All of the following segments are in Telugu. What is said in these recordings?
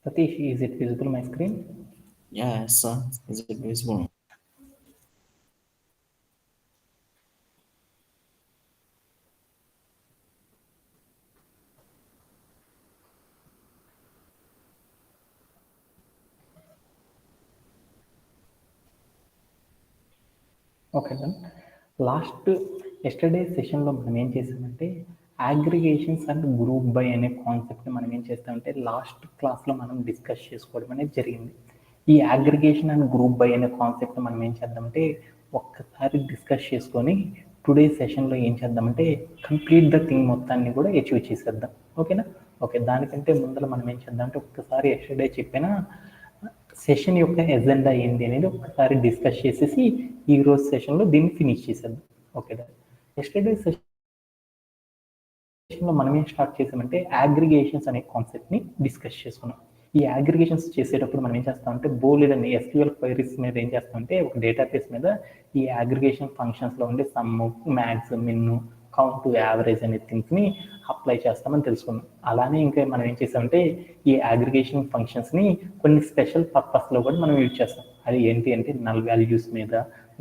Satish, is it visible my screen? Yes, is it visible? Okay done. Yesterday సెషన్లో మనం ఏం చేసామంటే అగ్రిగేషన్స్ అండ్ గ్రూప్ బై అనే కాన్సెప్ట్ని మనం ఏం చేస్తామంటే లాస్ట్ క్లాస్లో మనం డిస్కస్ చేసుకోవడం అనేది జరిగింది. ఈ అగ్రిగేషన్ అండ్ గ్రూప్ బై అనే కాన్సెప్ట్ మనం ఏం చేద్దామంటే ఒక్కసారి డిస్కస్ చేసుకొని టుడే సెషన్లో ఏం చేద్దామంటే కంప్లీట్ ద థింగ్ మొత్తాన్ని కూడా అచీవ్ చేసేద్దాం. ఓకేనా? ఓకే, దానికంటే ముందర మనం ఏం చేద్దామంటే ఒక్కసారి ఎస్టర్డే చెప్పిన సెషన్ యొక్క ఎజెండా ఏంటి అనేది ఒకసారి డిస్కస్ చేసేసి ఈ రోజు సెషన్లో దీన్ని ఫినిష్ చేసేద్దాం. ఓకే, ఎస్టర్డే సెషన్లో మనం ఏం స్టార్ట్ చేసామంటే అగ్రిగేషన్స్ అనే కాన్సెప్ట్ని డిస్కస్ చేసుకున్నాం. ఈ అగ్రిగేషన్స్ చేసేటప్పుడు మనం ఏం చేస్తామంటే బోలెడ్ అనే ఎస్క్యూఎల్ క్వైరీస్ మీద ఏం చేస్తామంటే ఒక డేటాబేస్ మీద ఈ అగ్రిగేషన్ ఫంక్షన్స్లో ఉండే సమ్, మ్యాక్స్, మిన్, కౌంట్, యావరేజ్ అనే థింగ్స్ని అప్లై చేస్తామని తెలుసుకున్నాం. అలానే ఇంకా మనం ఏం చేస్తామంటే ఈ అగ్రిగేషన్ ఫంక్షన్స్ని కొన్ని స్పెషల్ పర్పస్లో కూడా మనం యూజ్ చేస్తాం. అది ఏంటి అంటే నల్ వాల్యూస్ మీద,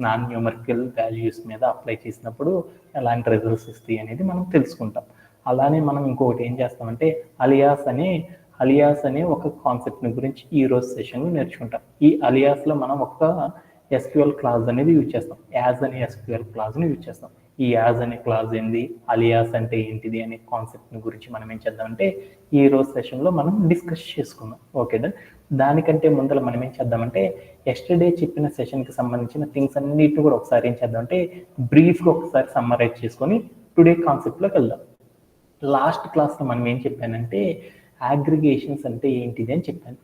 నాన్ న్యూమరికల్ వాల్యూస్ మీద అప్లై చేసినప్పుడు ఎలాంటి రిజల్ట్స్ ఇస్తాయి అనేది మనం తెలుసుకుంటాం. అలానే మనం ఇంకొకటి ఏం చేస్తామంటే అలియాస్ అనే ఒక కాన్సెప్ట్ని గురించి ఈ రోజు సెషన్లో నేర్చుకుంటాం. ఈ అలియాస్లో మనం ఒక ఎస్క్యూఎల్ క్లాజ్ అనేది యూజ్ చేస్తాం. యాజ్ అనే ఎస్క్యూఎల్ క్లాజ్ని యూజ్ చేస్తాం. ఈ యాజ్ అనే క్లాజ్ ఏంది, అలియాస్ అంటే ఏంటిది అనే కాన్సెప్ట్ని గురించి మనం ఏం చేద్దామంటే ఈ రోజు సెషన్లో మనం డిస్కస్ చేసుకుందాం. ఓకేనా? దానికంటే ముందర మనం ఏం చేద్దామంటే ఎస్టర్డే చెప్పిన సెషన్కి సంబంధించిన థింగ్స్ అన్నిటిని కూడా ఒకసారి ఏం చేద్దామంటే బ్రీఫ్గా ఒకసారి సమ్మరైజ్ చేసుకొని టుడే కాన్సెప్ట్లోకి వెళ్దాం. లాస్ట్ క్లాస్లో మనం ఏం చెప్పానంటే అగ్రిగేషన్స్ అంటే ఏంటిది అని చెప్పాను.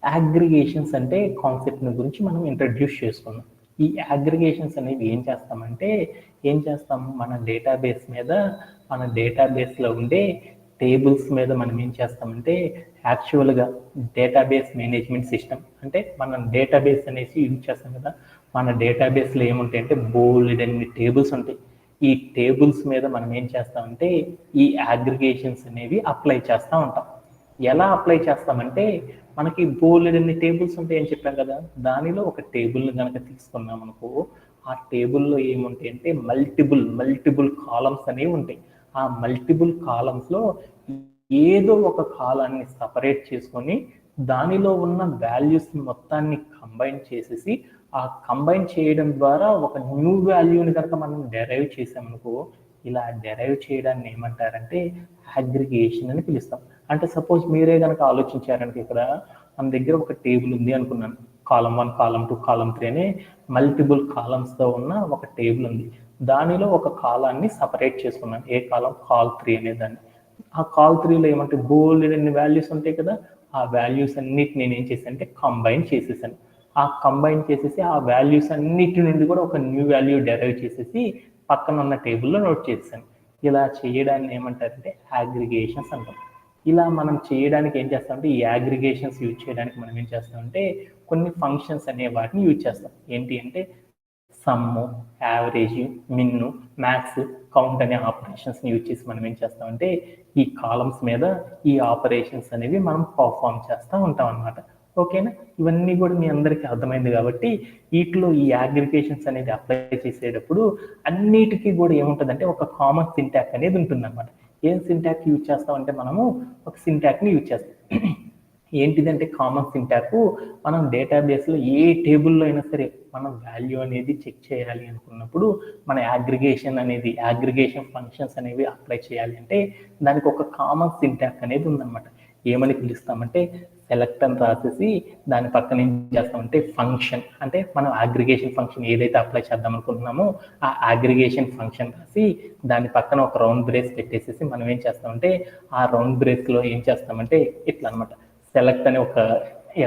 అగ్రిగేషన్స్ అంటే కాన్సెప్ట్ని గురించి మనం ఇంట్రడ్యూస్ చేసుకున్నాం. ఈ అగ్రిగేషన్స్ అనేవి ఏం చేస్తాము మన డేటాబేస్లో ఉండే టేబుల్స్ మీద మనం ఏం చేస్తామంటే యాక్చువల్గా డేటాబేస్ మేనేజ్మెంట్ సిస్టమ్ అంటే మనం డేటాబేస్ అనేసి యూజ్ చేస్తాం కదా. మన డేటాబేస్లో ఏముంటాయి అంటే బోల్డ్ అన్ని టేబుల్స్ ఉంటాయి. ఈ టేబుల్స్ మీద మనం ఏం చేస్తామంటే ఈ అగ్రిగేషన్స్ అనేవి అప్లై చేస్తూ ఉంటాం. ఎలా అప్లై చేస్తామంటే మనకి బోల్డ్ అన్ని టేబుల్స్ ఉంటాయని చెప్పాం కదా. దానిలో ఒక టేబుల్ని కనుక తీసుకున్నాం అనుకో, ఆ టేబుల్లో ఏముంటాయి అంటే మల్టిపుల్ కాలమ్స్ అనేవి ఉంటాయి. ఆ మల్టిపుల్ కాలమ్స్లో ఏదో ఒక కాలాన్ని సపరేట్ చేసుకొని దానిలో ఉన్న వాల్యూస్ మొత్తాన్ని కంబైన్ చేసేసి ఆ కంబైన్ చేయడం ద్వారా ఒక న్యూ వాల్యూని కనుక మనం డెరైవ్ చేసామనుకో, ఇలా డెరైవ్ చేయడాన్ని ఏమంటారంటే అగ్రిగేషన్ అని పిలుస్తాం. అంటే సపోజ్ మీరే కనుక ఆలోచించారంటే ఇక్కడ మన దగ్గర ఒక టేబుల్ ఉంది అనుకున్నాను. కాలం 1, కాలం 2, కాలం 3 అనే మల్టిపుల్ కాలమ్స్తో ఉన్న ఒక టేబుల్ ఉంది. దానిలో ఒక కాలాన్ని సపరేట్ చేసుకున్నాను. ఏ కాలం? కాల్ 3 అనే దాన్ని. ఆ కాల్ 3లో ఏమంటే బోల్డ్ అన్ని వాల్యూస్ ఉంటాయి కదా. ఆ వాల్యూస్ అన్నిటి నేను ఏం చేశాను అంటే కంబైన్ చేసేసాను. ఆ కంబైన్ చేసేసి ఆ వాల్యూస్ అన్నిటి నుండి కూడా ఒక న్యూ వాల్యూ డెరైవ్ చేసేసి పక్కన ఉన్న టేబుల్లో నోట్ చేశాను. ఇలా చేయడాన్ని ఏమంటారంటే అగ్రిగేషన్స్ అంటాం. ఇలా మనం చేయడానికి ఏం చేస్తామంటే ఈ అగ్రిగేషన్స్ యూజ్ చేయడానికి మనం ఏం చేస్తామంటే కొన్ని ఫంక్షన్స్ అనే వాటిని యూజ్ చేస్తాం. ఏంటి అంటే సమ్ము, యావరేజ్, మిన్ను, మ్యాక్స్, కౌంట్ అనే ఆపరేషన్స్ని యూజ్ చేసి మనం ఏం చేస్తామంటే ఈ కాలమ్స్ మీద ఈ ఆపరేషన్స్ అనేవి మనం పర్ఫామ్ చేస్తూ ఉంటాం అన్నమాట. ఓకేనా? ఇవన్నీ కూడా మీ అందరికీ అర్థమైంది కాబట్టి వీటిలో ఈ అగ్రిగేషన్స్ అనేది అప్లై చేసేటప్పుడు అన్నిటికీ కూడా ఏముంటుందంటే ఒక కామన్ సింటాక్ అనేది ఉంటుంది అన్నమాట. ఏం సింటాక్ యూజ్ చేస్తామంటే మనము ఒక సింటాక్ని యూజ్ చేస్తాం. ఏంటిదంటే కామన్ సింటాక్ మనం డేటాబేస్లో ఏ టేబుల్లో అయినా సరే మనం వాల్యూ అనేది చెక్ చేయాలి అనుకున్నప్పుడు మన అగ్రిగేషన్ ఫంక్షన్స్ అనేవి అప్లై చేయాలి అంటే దానికి ఒక కామన్ సింటాక్ అనేది ఉందన్నమాట. ఏమని పిలుస్తామంటే సెలెక్ట్ అని రాసేసి దాని పక్కన ఏం చేస్తామంటే ఫంక్షన్ అంటే మనం అగ్రిగేషన్ ఫంక్షన్ ఏదైతే అప్లై చేద్దాం అనుకుంటున్నామో ఆ అగ్రిగేషన్ ఫంక్షన్ రాసి దాని పక్కన ఒక రౌండ్ బ్రేస్ పెట్టేసేసి మనం ఏం చేస్తామంటే ఆ రౌండ్ బ్రేస్లో ఏం చేస్తామంటే ఇట్లా అనమాట సెలెక్ట్ అనే ఒక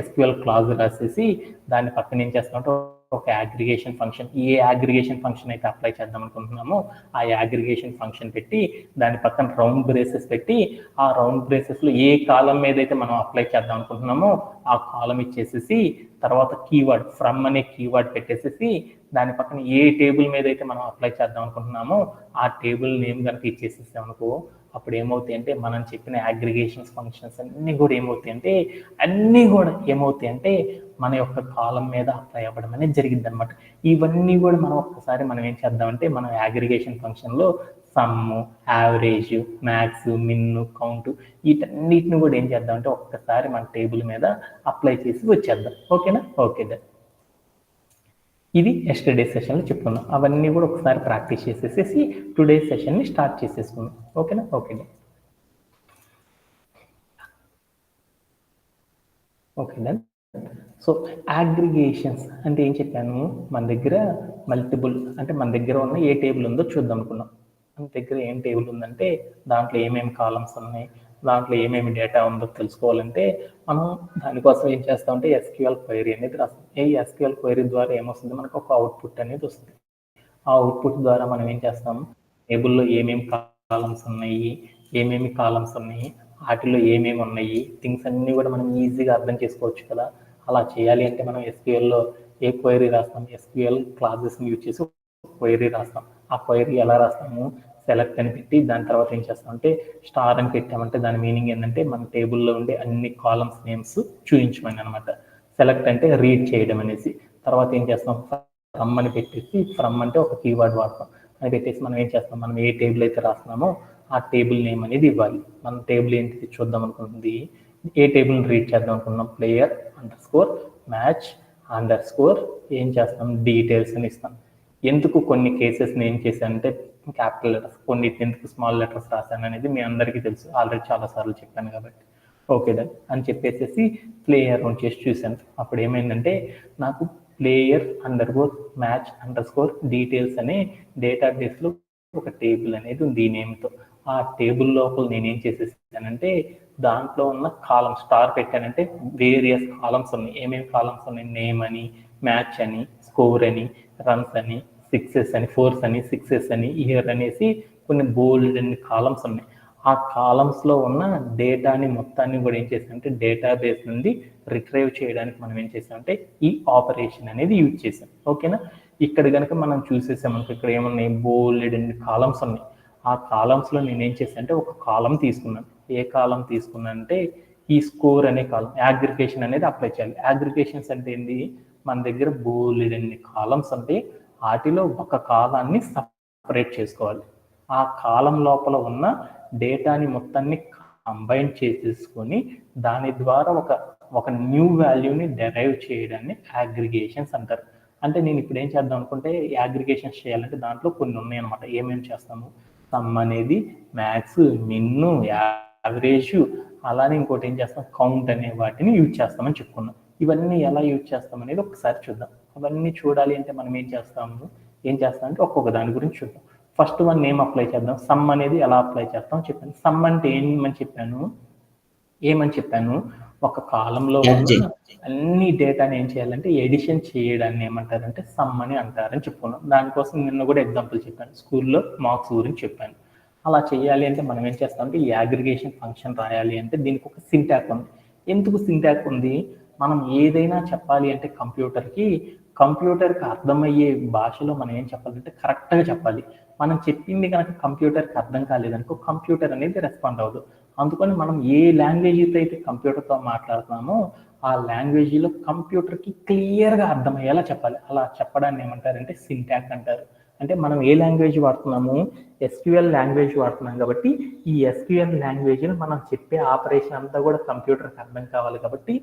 ఎస్క్యూఎల్ క్లాజ్ రాసేసి దాని పక్కన ఏం చేస్తామంటే ఒక అగ్రిగేషన్ ఫంక్షన్, ఏ అగ్రిగేషన్ ఫంక్షన్ అయితే అప్లై చేద్దాం అనుకుంటున్నామో ఆ అగ్రిగేషన్ ఫంక్షన్ పెట్టి దాని పక్కన రౌండ్ బ్రేసెస్ పెట్టి ఆ రౌండ్ బ్రేసెస్లో ఏ కాలం మీద అయితే మనం అప్లై చేద్దాం అనుకుంటున్నామో ఆ కాలం ఇచ్చేసేసి తర్వాత కీవర్డ్ ఫ్రమ్ అనే కీవర్డ్ పెట్టేసేసి దాని పక్కన ఏ టేబుల్ మీద అయితే మనం అప్లై చేద్దాం అనుకుంటున్నామో ఆ టేబుల్ నేమ్ కనుక ఇచ్చేసేసాం అనుకో అప్పుడు ఏమవుతాయి అంటే మనం చెప్పిన అగ్రిగేషన్స్ ఫంక్షన్స్ అన్నీ కూడా ఏమవుతాయి అంటే మన యొక్క కాలం మీద అప్లై అవ్వడం అనేది జరిగింది అనమాట. ఇవన్నీ కూడా మనం ఒక్కసారి మనం ఏం చేద్దామంటే మనం అగ్రిగేషన్ ఫంక్షన్లో సమ్ము, యావరేజ్, మ్యాక్స్, మిన్ను, కౌంట్ వీటన్నిటిని కూడా ఏం చేద్దామంటే ఒక్కసారి మన టేబుల్ మీద అప్లై చేసి వచ్చేద్దాం. ఓకేనా? Okay then. ఇది ఎస్టర్డే సెషన్లో చెప్పుకున్నాం. అవన్నీ కూడా ఒకసారి ప్రాక్టీస్ చేసేసేసి టుడే సెషన్ని స్టార్ట్ చేసేసుకున్నాం. ఓకేనా? Okay done. సో అగ్రిగేషన్స్ అంటే ఏం చెప్పాను, మన దగ్గర మల్టిపుల్ అంటే మన దగ్గర ఉన్న ఏ టేబుల్ ఉందో చూద్దాం అనుకున్నాం. మన దగ్గర ఏం టేబుల్ ఉందంటే దాంట్లో ఏమేమి కాలమ్స్ ఉన్నాయి, దాంట్లో ఏమేమి డేటా ఉందో తెలుసుకోవాలంటే మనం దానికోసం ఏం చేస్తామంటే ఎస్క్యూఎల్ క్వైరీ అనేది రాస్తాం. ఈ ఎస్క్యూఎల్ క్వైరీ ద్వారా ఏమొస్తుంది, మనకు ఒక అవుట్పుట్ అనేది వస్తుంది. ఆ అవుట్పుట్ ద్వారా మనం ఏం చేస్తాం, టేబుల్లో ఏమేమి కాలమ్స్ ఉన్నాయి, వాటిలో ఏమేమి ఉన్నాయి, థింగ్స్ అన్నీ కూడా మనం ఈజీగా అర్థం చేసుకోవచ్చు కదా. అలా చేయాలి అంటే మనం ఎస్క్యూఎల్లో ఏ క్వైరీ రాస్తాం, ఎస్క్యూఎల్ క్లాసెస్ని యూజ్ చేసి క్వైరీ రాస్తాం. ఆ క్వైరీ ఎలా రాస్తాము, సెలెక్ట్ అని పెట్టి దాని తర్వాత ఏం చేస్తామంటే స్టార్ అని పెట్టామంటే దాని మీనింగ్ ఏంటంటే మన టేబుల్లో ఉండే అన్ని కాలమ్స్ నేమ్స్ చూపించమని అనమాట. సెలెక్ట్ అంటే రీడ్ చేయడం అనేసి. తర్వాత ఏం చేస్తాం, ఫ్రమ్ అని పెట్టేసి ఫ్రమ్ అంటే ఒక కీవర్డ్ వాడతాం అని పెట్టేసి మనం ఏం చేస్తాం, మనం ఏ టేబుల్ అయితే రాస్తున్నామో ఆ టేబుల్ నేమ్ అనేది ఇవ్వాలి. మన టేబుల్ ఏంటిది చూద్దాం అనుకుంటుంది, ఏ టేబుల్ని రీడ్ చేద్దాం అనుకున్నాం, ప్లేయర్ అండర్స్కోర్ మ్యాచ్ అండర్స్కోర్ ఏం చేస్తాం, డీటెయిల్స్ అని ఇస్తాం. ఎందుకు కొన్ని కేసెస్ నేను చేశానంటే క్యాపిటల్ లెటర్స్, కొన్నిటిని ఎందుకు స్మాల్ లెటర్స్ రాశాను అనేది మీ అందరికీ తెలుసు, ఆల్రెడీ చాలాసార్లు చెప్పాను కాబట్టి. ఓకే డన్ అని చెప్పేసి ప్లేయర్ రౌండ్ చేసి చూశాను. అప్పుడు ఏమైందంటే నాకు player underscore match underscore details అనే డేటాబేస్లో ఒక టేబుల్ అనేది ఉంది ఈ నేమ్తో. ఆ టేబుల్ లోపల నేనేం చేసేసానంటే దాంట్లో ఉన్న కాలమ్స్ స్టార్ పెట్టానంటే వేరియస్ కాలమ్స్ ఉన్నాయి. ఏమేమి కాలమ్స్ ఉన్నాయి, నేమ్ అని, మ్యాచ్ అని, స్కోర్ అని, రన్స్ అని, సిక్సెస్ అని, ఫోర్స్ అని, సిక్సెస్ అని, ఇయర్ అనేసి కొన్ని బోల్డ్ అన్ని కాలమ్స్ ఉన్నాయి. ఆ కాలమ్స్లో ఉన్న డేటాని మొత్తాన్ని కూడా ఏం చేసామంటే డేటాబేస్ నుండి రిట్రైవ్ చేయడానికి మనం ఏం చేసామంటే ఈ ఆపరేషన్ అనేది యూజ్ చేసాం. ఓకేనా? ఇక్కడ కనుక మనం చూసేసామనుకో ఇక్కడ ఏమున్నాయి, బోల్డ్ అన్ని కాలమ్స్ ఉన్నాయి. ఆ కాలమ్స్లో నేనేం చేశాను అంటే ఒక కాలం తీసుకున్నాను. ఏ కాలం తీసుకున్నాను అంటే ఈ స్కోర్ అనే కాలం, అగ్రిగేషన్ అనేది అప్లై చేయాలి. అగ్రిగేషన్స్ అంటే ఏంటి, మన దగ్గర బోల్డ్ అన్ని కాలమ్స్ అంటే వాటిలో ఒక కాలాన్ని సపరేట్ చేసుకోవాలి. ఆ కాలం లోపల ఉన్న డేటాని మొత్తాన్ని కంబైన్ చేసేసుకొని దాని ద్వారా ఒక న్యూ వాల్యూని డెరైవ్ చేయడాన్ని అగ్రిగేషన్స్ అంటారు. అంటే నేను ఇప్పుడు ఏం చేద్దాం అనుకుంటే అగ్రిగేషన్స్ చేయాలంటే దాంట్లో కొన్ని ఉన్నాయి అనమాట. ఏమేమి చేస్తాము, సమ్ అనేది, మ్యాక్స్, మిన్ను, యావరేజ్, అలానే ఇంకోటి ఏం చేస్తాం, కౌంట్ అనే వాటిని యూజ్ చేస్తామని చెప్పుకున్నాం. ఇవన్నీ ఎలా యూజ్ చేస్తాం అనేది ఒకసారి చూద్దాం. అవన్నీ చూడాలి అంటే మనం ఏం చేస్తామంటే ఒక్కొక్క దాని గురించి చూద్దాం. ఫస్ట్ వన్ నేమ్ అప్లై చేద్దాం. సమ్ అనేది ఎలా అప్లై చేస్తాం చెప్పాను. సమ్ అంటే ఏమని చెప్పాను, ఒక కాలంలో ఉన్న అన్ని డేటాని ఏం చేయాలంటే ఎడిషన్ చేయడాన్ని ఏమంటారంటే సమ్ అని అంటారని చెప్పుకున్నాం. దానికోసం నిన్న కూడా ఎగ్జాంపుల్ చెప్పాను, స్కూల్లో మార్క్స్ గురించి చెప్పాను. అలా చేయాలి అంటే మనం ఏం చేస్తామంటే ఈ అగ్రిగేషన్ ఫంక్షన్ రాయాలి అంటే దీనికి ఒక సింటాక్ ఉంది. ఎందుకు సింటాక్ ఉంది, మనం ఏదైనా చెప్పాలి అంటే కంప్యూటర్కి అర్థమయ్యే భాషలో మనం ఏం చెప్పాలంటే కరెక్ట్గా చెప్పాలి. మనం చెప్పింది కనుక కంప్యూటర్కి అర్థం కాలేదనుకో కంప్యూటర్ అనేది రెస్పాండ్ అవ్వదు. అందుకని మనం ఏ లాంగ్వేజ్తో అయితే కంప్యూటర్తో మాట్లాడుతున్నామో ఆ లాంగ్వేజ్లో కంప్యూటర్కి క్లియర్గా అర్థమయ్యేలా చెప్పాలి. అలా చెప్పడాన్ని ఏమంటారంటే సింటాక్ అంటారు. అంటే మనం ఏ లాంగ్వేజ్ వాడుతున్నాము, ఎస్క్యూఎల్ లాంగ్వేజ్ వాడుతున్నాం కాబట్టి ఈ ఎస్క్యూఎల్ లాంగ్వేజ్లో మనం చెప్పే ఆపరేషన్ అంతా కూడా కంప్యూటర్కి అర్థం కావాలి కాబట్టి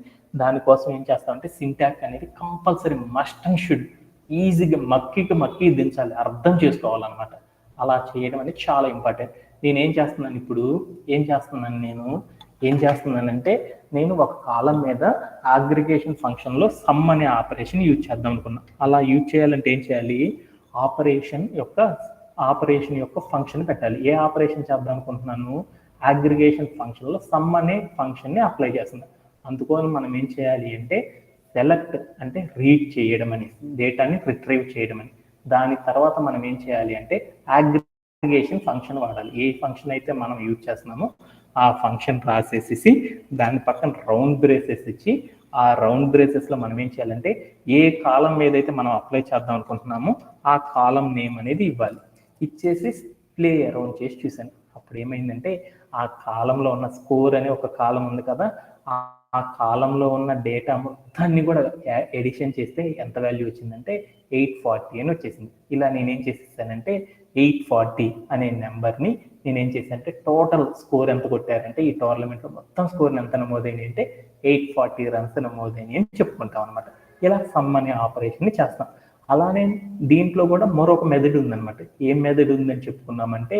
దానికోసం ఏం చేస్తామంటే సింటాక్ అనేది కంపల్సరీ మస్ట్ అండ్ షుడ్ ఈజీగా మక్కి దించాలి, అర్థం చేసుకోవాలన్నమాట. అలా చేయడం అనేది చాలా ఇంపార్టెంట్. ఏం చేస్తున్నానంటే నేను ఒక కాలం మీద అగ్రిగేషన్ ఫంక్షన్లో సమ్ అనే ఆపరేషన్ యూజ్ చేద్దాం అనుకున్నా. అలా యూజ్ చేయాలంటే ఏం చేయాలి, ఆపరేషన్ యొక్క ఫంక్షన్ పెట్టాలి. ఏ ఆపరేషన్ చేద్దాం అనుకుంటున్నాను, అగ్రిగేషన్ ఫంక్షన్లో సమ్ అనే ఫంక్షన్ని అప్లై చేస్తున్నాను. అందుకోసం మనం ఏం చేయాలి అంటే సెలెక్ట్ అంటే రీడ్ చేయడం అని, డేటాని రిట్రైవ్ చేయడం అని. దాని తర్వాత మనం ఏం చేయాలి అంటే అగ్రిగేషన్ ఫంక్షన్ వాడాలి. ఏ ఫంక్షన్ అయితే మనం యూజ్ చేస్తున్నామో ఆ ఫంక్షన్ రాసేసి దాని పక్కన రౌండ్ బ్రేసెస్ ఇచ్చి ఆ రౌండ్ బ్రేసెస్లో మనం ఏం చేయాలంటే ఏ కాలం ఏదైతే మనం అప్లై చేద్దాం అనుకుంటున్నామో ఆ కాలం నేమ్ అనేది ఇవ్వాలి. ఇచ్చేసి ప్లే అరౌండ్ చేసి చూశాను. అప్పుడు అప్పుడు ఏమైందంటే ఆ కాలంలో ఉన్న స్కోర్ అనే ఒక కాలం ఉంది కదా, ఆ కాలంలో ఉన్న డేటా మొత్తాన్ని కూడా ఎడిషన్ చేస్తే ఎంత వాల్యూ వచ్చిందంటే 840 అని వచ్చేసింది. ఇలా నేనేం చేసేసానంటే 840 అనే నెంబర్ని నేనేం చేశానంటే టోటల్ స్కోర్ ఎంత కొట్టారంటే ఈ టోర్నమెంట్లో మొత్తం స్కోర్ ఎంత నమోదైంది అంటే 840 రన్స్ నమోదైనవి అని చెప్పుకుంటాం అనమాట. ఇలా సమ్ అనే ఆపరేషన్ని చేస్తాం. అలానే దీంట్లో కూడా మరొక మెథడ్ ఉందన్నమాట. ఏం మెథడ్ ఉందని చెప్పుకున్నామంటే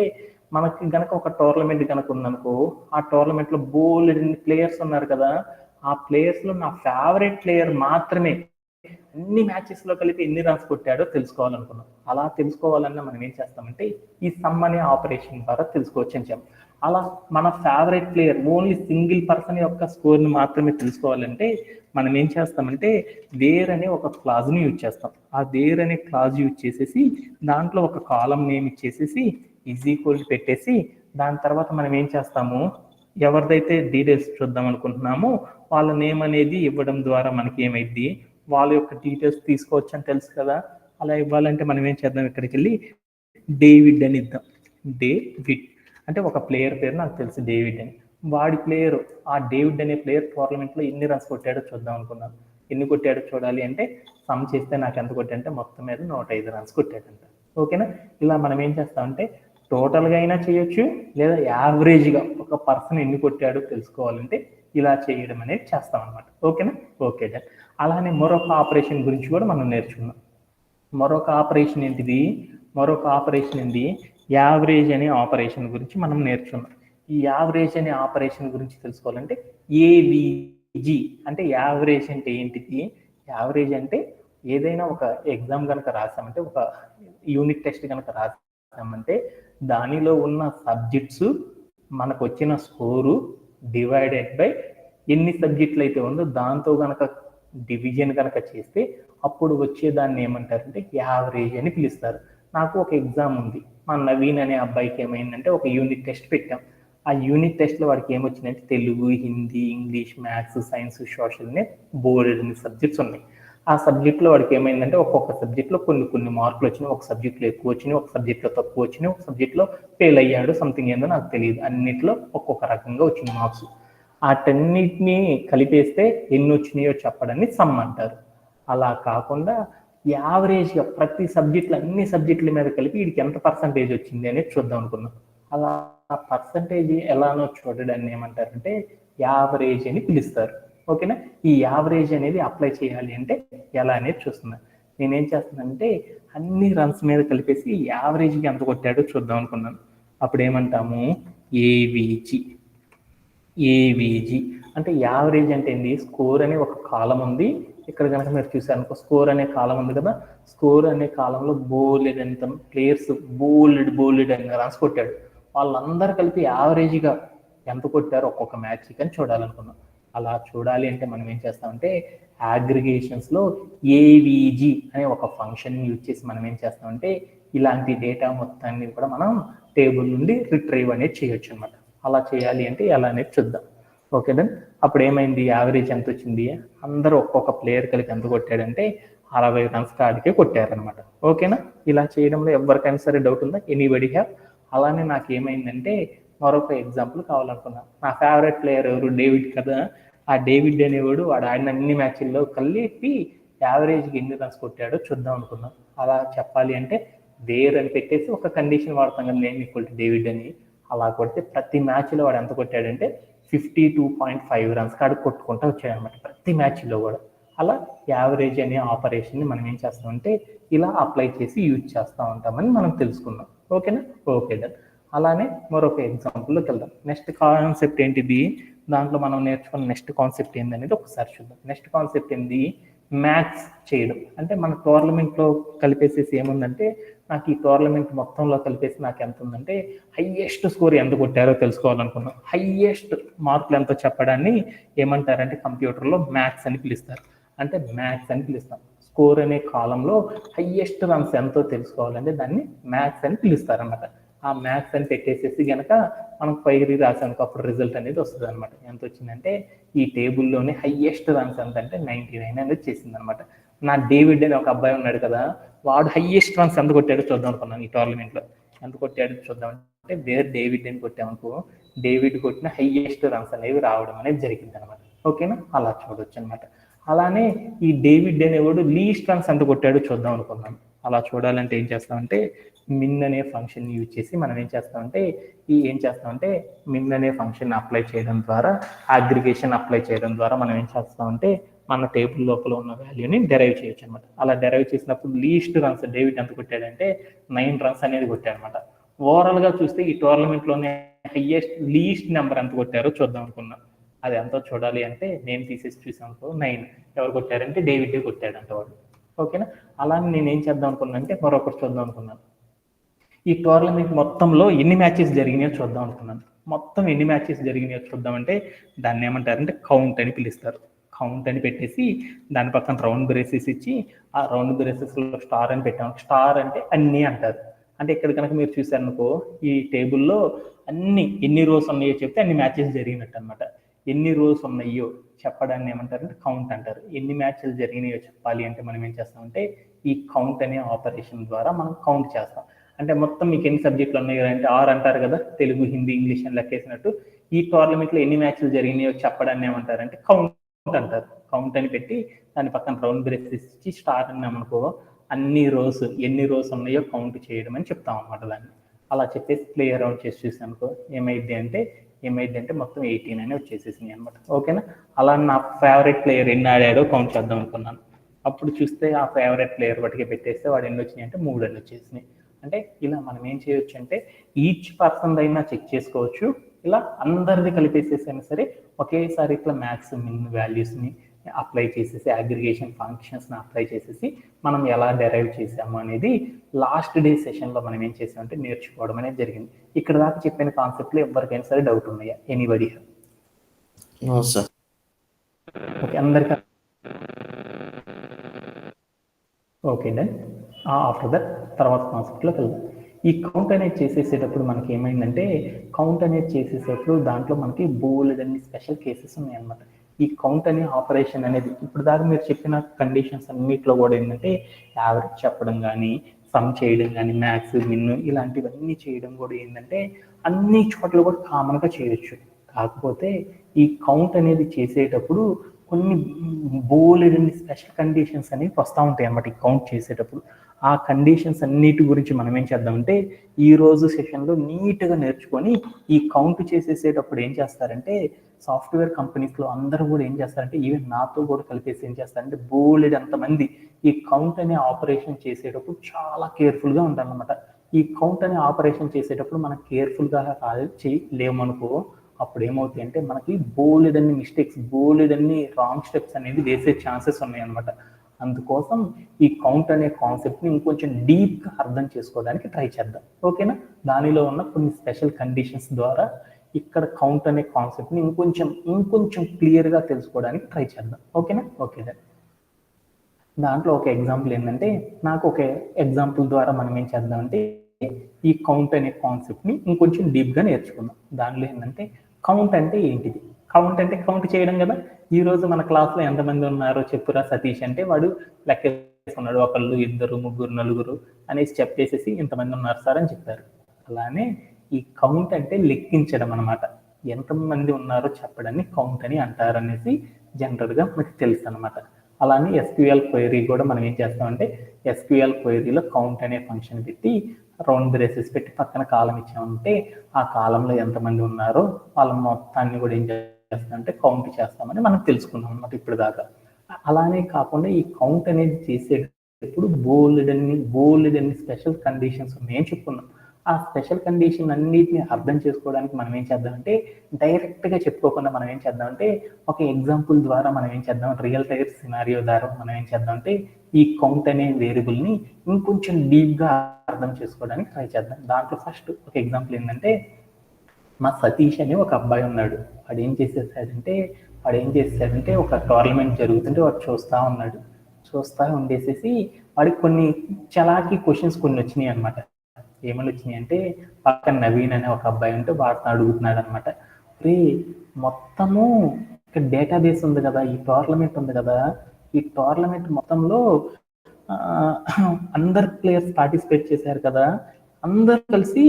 మనకి గనక ఒక టోర్నమెంట్ కనుక ఉందనుకో, ఆ టోర్నమెంట్లో బోల్డ్ ప్లేయర్స్ ఉన్నారు కదా, ఆ ప్లేయర్స్లో నా ఫేవరెట్ ప్లేయర్ మాత్రమే అన్ని మ్యాచెస్లో కలిపి ఎన్ని రన్స్ కొట్టాడో తెలుసుకోవాలనుకున్నాం. అలా తెలుసుకోవాలన్నా మనం ఏం చేస్తామంటే ఈ సమ్ అనే ఆపరేషన్ ద్వారా తెలుసుకోవచ్చు అని చెప్పాం. అలా మన favourite player only single person యొక్క స్కోర్ని మాత్రమే తెలుసుకోవాలంటే మనం ఏం చేస్తామంటే వేర్ అనే ఒక క్లాజ్ని యూజ్ చేస్తాం. ఆ వేర్ అనే క్లాజ్ యూజ్ చేసేసి దాంట్లో ఒక కాలం నేమ్ ఇచ్చేసేసి ఈజ్ ఈక్వల్ పెట్టేసి దాని తర్వాత మనం ఏం చేస్తాము, ఎవరిదైతే డీటెయిల్స్ చూద్దాం అనుకుంటున్నామో వాళ్ళ నేమ్ అనేది ఇవ్వడం ద్వారా మనకి ఏమైంది, వాళ్ళ యొక్క డీటెయిల్స్ తీసుకోవచ్చు అని తెలుసు కదా. అలా ఇవ్వాలంటే మనం ఏం చేద్దాం, ఇక్కడికి వెళ్ళి డేవిడ్ అని ఇద్దాం. డేవిడ్ అంటే ఒక ప్లేయర్ పేరు నాకు తెలుసు డేవిడ్ అని, వాడి ప్లేయర్ ఆ డేవిడ్ అనే ప్లేయర్ టోర్నమెంట్లో ఎన్ని రన్స్ కొట్టాడో చూద్దాం అనుకున్నాను. ఎన్ని కొట్టాడో చూడాలి అంటే సమ్ చేస్తే నాకు ఎంత కొట్టాడంటే మొత్తం మీద 105 రన్స్ కొట్టాడంట. ఓకేనా. ఇలా మనం ఏం చేస్తామంటే టోటల్గా అయినా చేయొచ్చు, లేదా యావరేజ్గా ఒక పర్సన్ ఎన్ని కొట్టాడో తెలుసుకోవాలంటే ఇలా చేయడం అనేది చేస్తాం అనమాట. ఓకేనా. Okay done. అలానే మరొక ఆపరేషన్ గురించి కూడా మనం నేర్చుకున్నాం. మరొక ఆపరేషన్ ఏంటి, యావరేజ్ అనే ఆపరేషన్ గురించి మనం నేర్చుకున్నాం. ఈ యావరేజ్ అనే ఆపరేషన్ గురించి తెలుసుకోవాలంటే ఏవిజి అంటే యావరేజ్ అంటే ఏంటిది, యావరేజ్ అంటే ఏదైనా ఒక ఎగ్జామ్ కనుక రాసామంటే, ఒక యూనిట్ టెస్ట్ కనుక రాసామంటే దానిలో ఉన్న సబ్జెక్ట్స్ మనకు వచ్చిన స్కోరు డివైడెడ్ బై ఎన్ని సబ్జెక్టులు అయితే ఉందో దాంతో కనుక డివిజన్ కనుక చేస్తే అప్పుడు వచ్చేదాన్ని ఏమంటారంటే యావరేజ్ అని పిలుస్తారు. నాకు ఒక ఎగ్జామ్ ఉంది, మా నవీన్ అనే అబ్బాయికి ఏమైందంటే ఒక యూనిట్ టెస్ట్ పెట్టాం. ఆ యూనిట్ టెస్ట్లో వాడికి ఏమొచ్చిందంటే Telugu, Hindi, English, maths, science, social అనే బోర్డు సబ్జెక్ట్స్ ఉన్నాయి. ఆ సబ్జెక్ట్లో వాడికి ఏమైందంటే ఒక్కొక్క సబ్జెక్ట్లో కొన్ని మార్కులు వచ్చినాయి, ఒక సబ్జెక్ట్లో ఎక్కువ వచ్చినాయి, ఒక సబ్జెక్ట్లో తక్కువ వచ్చినాయి, ఒక సబ్జెక్ట్లో ఫెయిల్ అయ్యాడు, సంథింగ్ ఏందో నాకు తెలియదు. అన్నిట్లో ఒక్కొక్క రకంగా వచ్చిన మార్క్స్. వాటన్నిటిని కలిపేస్తే ఎన్ని వచ్చినాయో చెప్పడాన్ని సమ్ అంటారు. అలా కాకుండా యావరేజ్గా ప్రతి సబ్జెక్టులు అన్ని సబ్జెక్టుల మీద కలిపి వీడికి ఎంత పర్సంటేజ్ వచ్చింది అనేది చూద్దాం అనుకున్నాం. అలా పర్సంటేజ్ ఎలానో చూడడాన్ని ఏమంటారంటే యావరేజ్ అని పిలుస్తారు. ఓకేనా. ఈ యావరేజ్ అనేది అప్లై చేయాలి అంటే ఎలా అనేది చూస్తున్నాను. నేనేం చేస్తున్నానంటే అన్ని రన్స్ మీద కలిపేసి యావరేజ్కి ఎంత కొట్టాడో చూద్దాం అనుకున్నాను. అప్పుడు ఏమంటాము, ఏవిజి అంటే యావరేజ్ అంటే ఏంటి, స్కోర్ అనే ఒక కాలం ఉంది. ఇక్కడ కనుక మీరు చూసారు స్కోర్ అనే కాలం ఉంది కదా, స్కోర్ అనే కాలంలో బోల్డ్ ఎంత ప్లేయర్స్ బోల్డ్ అని రన్స్ కొట్టాడు, వాళ్ళందరూ కలిపి యావరేజ్గా ఎంత కొట్టారో ఒక్కొక్క మ్యాచ్కి అని చూడాలనుకున్నాం. అలా చూడాలి అంటే మనం ఏం చేస్తామంటే అగ్రిగేషన్స్లో ఏవిజి అనే ఒక ఫంక్షన్ యూజ్ చేసి మనం ఏం చేస్తామంటే ఇలాంటి డేటా మొత్తాన్ని కూడా మనం టేబుల్ నుండి రిట్రీవ్ అనేది చేయొచ్చు అనమాట. అలా చేయాలి అంటే ఎలా అనేది చూద్దాం. Okay then. అప్పుడు ఏమైంది, యావరేజ్ ఎంత వచ్చింది, అందరూ ఒక్కొక్క ప్లేయర్ కలిపి ఎంత కొట్టాడంటే 60 రన్స్ కాడికే కొట్టారనమాట. ఓకేనా. ఇలా చేయడంలో ఎవరికైనా సరే డౌట్ ఉందా, ఎనీబడి హ్యావ్? అలానే నాకు ఏమైందంటే మరొక ఎగ్జాంపుల్ కావాలనుకున్నా. నా ఫేవరెట్ ప్లేయర్ ఎవరు, డేవిడ్ కదా. ఆ డేవిడ్ అనేవాడు వాడు ఆడిన అన్ని మ్యాచ్ల్లో కలిపి యావరేజ్కి ఎన్ని రన్స్ కొట్టాడో చూద్దాం అనుకున్నాం. అలా చెప్పాలి అంటే వేర్ అని పెట్టేసి ఒక కండిషన్ వాడతాం కదా, నేమ్ ఈక్వల్ టు డేవిడ్ అని. అలా కొడితే ప్రతి మ్యాచ్లో వాడు ఎంత కొట్టాడంటే 52.5 రన్స్ కాడికి కొట్టుకుంటూ వచ్చాడనమాట ప్రతి మ్యాచ్లో కూడా. అలా యావరేజ్ అనే ఆపరేషన్ని మనం ఏం చేస్తామంటే ఇలా అప్లై చేసి యూజ్ చేస్తూ ఉంటామని మనం తెలుసుకున్నాం. ఓకేనా. Okay then. అలానే మరొక ఎగ్జాంపుల్లోకి వెళ్దాం. నెక్స్ట్ కాన్సెప్ట్ ఏంటిది, దాంట్లో మనం నేర్చుకున్న నెక్స్ట్ కాన్సెప్ట్ ఏందనేది ఒకసారి చూద్దాం. నెక్స్ట్ కాన్సెప్ట్ ఏంది, మ్యాథ్స్ చేయడం. అంటే మన టోర్నమెంట్లో కలిపేసేసి ఏముందంటే నాకు ఈ టోర్నమెంట్ మొత్తంలో కలిపేసి నాకు ఎంత ఉందంటే హైయెస్ట్ స్కోర్ ఎంత కొట్టారో తెలుసుకోవాలనుకున్నాం. హైయెస్ట్ మార్కులు ఎంతో చెప్పడాన్ని ఏమంటారంటే కంప్యూటర్లో మ్యాథ్స్ అని పిలుస్తారు. అంటే మ్యాథ్స్ అని పిలుస్తాం. స్కోర్ అనే కాలంలో హైయెస్ట్ రన్స్ ఎంతో తెలుసుకోవాలంటే దాన్ని మ్యాథ్స్ అని పిలుస్తారన్నమాట. ఆ మ్యాథ్స్ అని పెట్టేసేసి కనుక మనం క్వైరీ రాసానికి అప్పుడు రిజల్ట్ అనేది వస్తుంది అనమాట. ఎంత వచ్చిందంటే ఈ టేబుల్లోనే హైయెస్ట్ రన్స్ ఎంత అంటే 99 అనేది చేసింది అనమాట. నా డేవిడ్ అని ఒక అబ్బాయి ఉన్నాడు కదా, వాడు హైయెస్ట్ రన్స్ ఎంత కొట్టాడో చూద్దాం అనుకున్నాను. ఈ టోర్నమెంట్లో ఎంత కొట్టాడో చూద్దాం అంటే వేర్ డేవిడ్ అని కొట్టామనుకో, డేవిడ్ కొట్టిన హైయెస్ట్ రన్స్ అనేవి రావడం అనేది జరిగింది అనమాట. ఓకేనా, అలా చూడొచ్చు అనమాట. అలానే ఈ డేవిడ్ అనేవాడు లీస్ట్ రన్స్ అంటూ కొట్టాడు చూద్దాం అనుకున్నాను. అలా చూడాలంటే ఏం చేస్తామంటే మిన్ అనే ఫంక్షన్ యూజ్ చేసి మనం ఏం చేస్తామంటే మిన్ అనే ఫంక్షన్ అప్లై చేయడం ద్వారా, అగ్రిగేషన్ అప్లై చేయడం ద్వారా మనం ఏం చేస్తామంటే మన టేబుల్ లోపల ఉన్న వాల్యూని డెరైవ్ చేయొచ్చు అనమాట. అలా డెరైవ్ చేసినప్పుడు లీస్ట్ రన్స్ డేవిడ్ ఎంత కొట్టాడంటే 9 రన్స్ అనేది కొట్టాడు అనమాట. ఓవరాల్ గా చూస్తే ఈ టోర్నమెంట్ లోనే హైయెస్ట్ లీస్ట్ నెంబర్ ఎంత కొట్టారో చూద్దాం అనుకున్నా. అది ఎంతో చూడాలి అంటే నేను తీసేసి చూసాను 9. ఎవరు కొట్టారంటే డేవిడ్ కొట్టాడంట వాడు. ఓకేనా, అలా నేను ఏం చేద్దాం అనుకున్నా అంటే మరొకటి చూద్దాం అనుకున్నాను. ఈ టోర్నమెంట్ మొత్తంలో ఎన్ని మ్యాచెస్ జరిగినాయో చూద్దాం అనుకున్నాను. మొత్తం ఎన్ని మ్యాచెస్ జరిగినాయో చూద్దామంటే దాన్ని ఏమంటారంటే కౌంట్ అని పిలుస్తారు. కౌంట్ అని పెట్టేసి దాని పక్కన రౌండ్ బ్రేసెస్ ఇచ్చి ఆ రౌండ్ బ్రేసెస్ లో స్టార్ అని పెట్టాము. స్టార్ అంటే అన్ని అంటారు. అంటే ఇక్కడ కనుక మీరు చూసారనుకో ఈ టేబుల్లో అన్ని ఎన్ని రోస్ ఉన్నాయో చెప్తే అన్ని మ్యాచెస్ జరిగినట్టు అనమాట. ఎన్ని రోస్ ఉన్నాయో చెప్పడాన్ని ఏమంటారంటే కౌంట్ అంటారు. ఎన్ని మ్యాచ్లు జరిగినాయో చెప్పాలి అంటే మనం ఏం చేస్తామంటే ఈ కౌంట్ అనే ఆపరేషన్ ద్వారా మనం కౌంట్ చేస్తాం. అంటే మొత్తం మీకు ఎన్ని సబ్జెక్టులు ఉన్నాయి అంటే 6 అంటారు కదా, తెలుగు, హిందీ, ఇంగ్లీష్ అని లెక్కేసినట్టు. ఈ టోర్నమెంట్లో ఎన్ని మ్యాచ్లు జరిగినాయో చెప్పడాన్ని ఏమంటారంటే కౌంట్ అంటారు. కౌంట్ అని పెట్టి దాని పక్కన రౌండ్ బ్రేసెస్ ఇచ్చి స్టార్ అన్నామనుకో ఎన్ని రోస్ ఉన్నాయో కౌంట్ చేయడం అని చెప్తాం అనమాట. దాన్ని అలా చెప్పేసి ప్లే అరౌండ్ చేసి చూసానుకో ఏమైంది అంటే మొత్తం 18 అని వచ్చేసేసింది అనమాట. ఓకేనా, అలా నా ఫేవరెట్ ప్లేయర్ ఎన్ని ఆడాడో కౌంట్ చేద్దాం అనుకున్నాను. అప్పుడు చూస్తే ఆ ఫేవరెట్ ప్లేయర్ బట్టికి పెట్టేస్తే వాడు ఎన్ని వచ్చినాయి అంటే 3 అని వచ్చేసినాయి. అంటే ఇలా మనం ఏం చేయొచ్చు అంటే ఈచ్ పర్సన్ అయినా చెక్ చేసుకోవచ్చు, ఇలా అందరిది కలిపేసేసైనా సరే ఒకేసారి ఇట్లా మ్యాక్స్ మిన్ వాల్యూస్ని అప్లై చేసేసి అగ్రిగేషన్ ఫంక్షన్స్ని అప్లై చేసేసి మనం ఎలా డెరైవ్ చేసాము అనేది లాస్ట్ డే సెషన్లో మనం ఏం చేసామంటే నేర్చుకోవడం అనేది జరిగింది. ఇక్కడ దాకా చెప్పిన కాన్సెప్ట్లో ఎవరికైనా సరే డౌట్ ఉన్నాయా? ఎనీబడి? No sir. ఓకే, అందరికీ ఓకే డన్. ఆఫ్టర్ దట్ తర్వాత కాన్సెప్ట్లోకి వెళ్దాం. ఈ కౌంట్ అనేది చేసేసేటప్పుడు మనకి ఏమైందంటే దాంట్లో మనకి బోల్డ్ అన్ని స్పెషల్ కేసెస్ ఉన్నాయన్నమాట. ఈ కౌంట్ అనే ఆపరేషన్ అనేది ఇప్పుడు దాకా మీరు చెప్పిన కండిషన్స్ అన్నిట్లో కూడా ఏంటంటే యావరేజ్ చెప్పడం కానీ, సమ్ చేయడం కానీ, మ్యాక్స్, మిన్ ఇలాంటివన్నీ చేయడం కూడా ఏంటంటే అన్ని చోట్ల కూడా కామన్గా చేయొచ్చు. కాకపోతే ఈ కౌంట్ అనేది చేసేటప్పుడు కొన్ని బోల్డ్ స్పెషల్ కండిషన్స్ అనేవి వస్తూ ఉంటాయి అన్నమాట ఈ కౌంట్ చేసేటప్పుడు. ఆ కండిషన్స్ అన్నిటి గురించి మనం ఏం చేద్దామంటే ఈ రోజు సెషన్లో నీట్గా నేర్చుకొని ఈ కౌంట్ చేసేసేటప్పుడు ఏం చేస్తారంటే సాఫ్ట్వేర్ కంపెనీస్లో అందరూ కూడా ఏం చేస్తారంటే ఈవెన్ నాతో కూడా కలిపేసి ఏం చేస్తారంటే బోల్డ్ అంతమంది ఈ కౌంట్ అనే ఆపరేషన్ చేసేటప్పుడు చాలా కేర్ఫుల్గా ఉంటారన్నమాట. ఈ కౌంట్ అనే ఆపరేషన్ చేసేటప్పుడు మనం కేర్ఫుల్గా లేమనుకో అప్పుడు ఏమవుతాయి అంటే మనకి బోల్డ్ అన్ని మిస్టేక్స్, బోల్డ్ అన్ని రాంగ్ స్టెప్స్ అనేది వేసే ఛాన్సెస్ ఉన్నాయి అనమాట. అందుకోసం ఈ కౌంట్ అనే కాన్సెప్ట్ని ఇంకొంచెం డీప్గా అర్థం చేసుకోవడానికి ట్రై చేద్దాం. ఓకేనా, దానిలో ఉన్న కొన్ని స్పెషల్ కండిషన్స్ ద్వారా ఇక్కడ కౌంట్ అనే కాన్సెప్ట్ని ఇంకొంచెం క్లియర్గా తెలుసుకోవడానికి ట్రై చేద్దాం. ఓకేనా, ఓకే. దాంట్లో ఒక ఎగ్జాంపుల్ ఏంటంటే నాకు ఒక ఎగ్జాంపుల్ ద్వారా మనం ఏం చేద్దామంటే ఈ కౌంట్ అనే కాన్సెప్ట్ని ఇంకొంచెం డీప్గా నేర్చుకుందాం. దానిలో ఏంటంటే కౌంట్ అంటే ఏంటిది? కౌంట్ అంటే కౌంట్ చేయడం కదా. ఈ రోజు మన క్లాస్లో ఎంతమంది ఉన్నారో చెప్పురా సతీష్ అంటే వాడు లెక్కేసుకున్నాడు, 1, 2, 3, 4 అనేసి చెప్పేసేసి ఇంతమంది ఉన్నారు సార్ అని చెప్పారు. అలానే ఈ కౌంట్ అంటే లెక్కించడం అనమాట. ఎంతమంది ఉన్నారో చెప్పడాన్ని కౌంట్ అని అంటారు అనేసి జనరల్గా మనకి తెలుసు అనమాట. అలానే ఎస్క్యూఎల్ క్వైరీ కూడా మనం ఏం చేస్తామంటే ఎస్క్యూఎల్ క్వైరీలో కౌంట్ అనే ఫంక్షన్ పెట్టి రౌండ్ బ్రేసెస్ పెట్టి పక్కన కాలం ఇచ్చామంటే ఆ కాలంలో ఎంతమంది ఉన్నారో వాళ్ళ మొత్తాన్ని కూడా ఏం చేస్తామంటే కౌంట్ చేస్తామని మనం తెలుసుకున్నాం అనమాట ఇప్పుడు దాకా. అలానే కాకుండా ఈ కౌంట్ అనేది చేసేటప్పుడు బోల్డ్ అన్ని స్పెషల్ కండిషన్స్ ఉన్నాయని చెప్పుకున్నాం. ఆ స్పెషల్ కండిషన్ అన్నిటిని అర్థం చేసుకోవడానికి మనం ఏం చేద్దామంటే డైరెక్ట్గా చెప్పుకోకుండా మనం ఏం చేద్దామంటే ఒక ఎగ్జాంపుల్ ద్వారా మనం ఏం చేద్దాం, రియల్ టైర్ సినారియో ద్వారా మనం ఏం చేద్దామంటే ఈ కౌంట్ అనే వేరియబుల్ని ఇంకొంచెం డీప్గా అర్థం చేసుకోవడానికి ట్రై చేద్దాం. దాంట్లో ఫస్ట్ ఒక ఎగ్జాంపుల్ ఏంటంటే మా సతీష్ అనే ఒక అబ్బాయి ఉన్నాడు. వాడు ఏం చేసేసాడంటే ఒక టోర్నమెంట్ జరుగుతుంటే వాడు చూస్తూ ఉండేసేసి వాడికి కొన్ని చలాకీ క్వశ్చన్స్ కొన్ని వచ్చినాయి అనమాట. ఏమని వచ్చినాయి అంటే పక్కన నవీన్ అనే ఒక అబ్బాయి ఉంటే వాటిని అడుగుతున్నాడు అనమాట. మొత్తము ఇక్కడ డేటాబేస్ ఉంది కదా, ఈ టోర్నమెంట్ ఉంది కదా, ఈ టోర్నమెంట్ మొత్తంలో అందరు ప్లేయర్స్ పార్టిసిపేట్ చేశారు కదా, అందరు కలిసి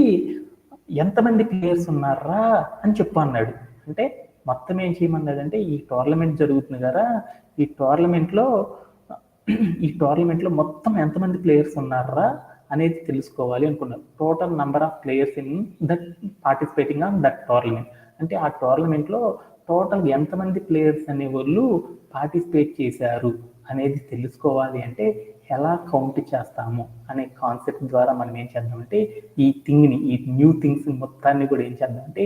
ఎంతమంది ప్లేయర్స్ ఉన్నారా అని చెప్పు అన్నాడు. అంటే మొత్తం ఏం చేయమన్నాడంటే ఈ టోర్నమెంట్ జరుగుతుంది కదా, ఈ టోర్నమెంట్లో ఈ టోర్నమెంట్లో మొత్తం ఎంతమంది ప్లేయర్స్ ఉన్నారా అనేది తెలుసుకోవాలి అనుకున్నారు. Total number of players in that participating on that tournament. అంటే ఆ టోర్నమెంట్లో టోటల్ ఎంతమంది ప్లేయర్స్ అనే వాళ్ళు పార్టిసిపేట్ చేశారు అనేది తెలుసుకోవాలి అంటే ఎలా కౌంట్ చేస్తాము అనే కాన్సెప్ట్ ద్వారా మనం ఏం చేద్దామంటే ఈ థింగ్ని, ఈ న్యూ థింగ్స్ మొత్తాన్ని కూడా ఏం చేద్దామంటే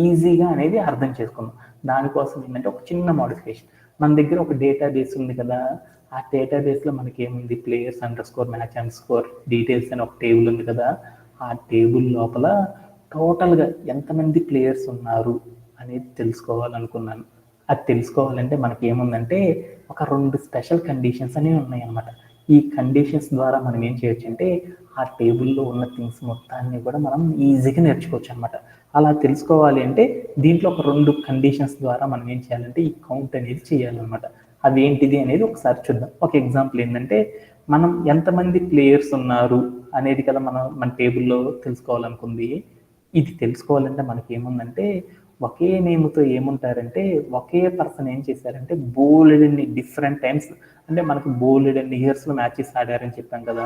ఈజీగా అనేది అర్థం చేసుకుందాం. దానికోసం ఏంటంటే ఒక చిన్న మోడిఫికేషన్. మన దగ్గర ఒక డేటాబేస్ ఉంది కదా, ఆ డేటాబేస్లో మనకి ఏముంది, players under score match under score details అని ఒక టేబుల్ ఉంది కదా, ఆ టేబుల్ లోపల టోటల్గా ఎంతమంది ప్లేయర్స్ ఉన్నారు అనేది తెలుసుకోవాలనుకున్నాను. అది తెలుసుకోవాలంటే మనకి ఏముందంటే ఒక 2 స్పెషల్ కండిషన్స్ అనేవి ఉన్నాయి అన్నమాట. ఈ కండిషన్స్ ద్వారా మనం ఏం చేయొచ్చు అంటే ఆ టేబుల్లో ఉన్న థింగ్స్ మొత్తాన్ని కూడా మనం ఈజీగా నేర్చుకోవచ్చు అనమాట. అలా తెలుసుకోవాలి అంటే దీంట్లో ఒక 2 కండిషన్స్ ద్వారా మనం ఏం చేయాలంటే ఈ కౌంట్ అనేది చేయాలన్నమాట. అదేంటిది అనేది ఒకసారి చూద్దాం. ఒక ఎగ్జాంపుల్ ఏంటంటే మనం ఎంతమంది ప్లేయర్స్ ఉన్నారు అనేది కదా మన టేబుల్లో తెలుసుకోవాలనుకుంది. ఇది తెలుసుకోవాలంటే మనకి ఏముందంటే ఒకే నేమ్తో ఏముంటారంటే ఒకే పర్సన్ ఏం చేశారంటే బోలెడన్ని డిఫరెంట్ టైమ్స్, అంటే మనకు బోలెడన్ని ఇయర్స్లో మ్యాచెస్ ఆడారని చెప్పాం కదా,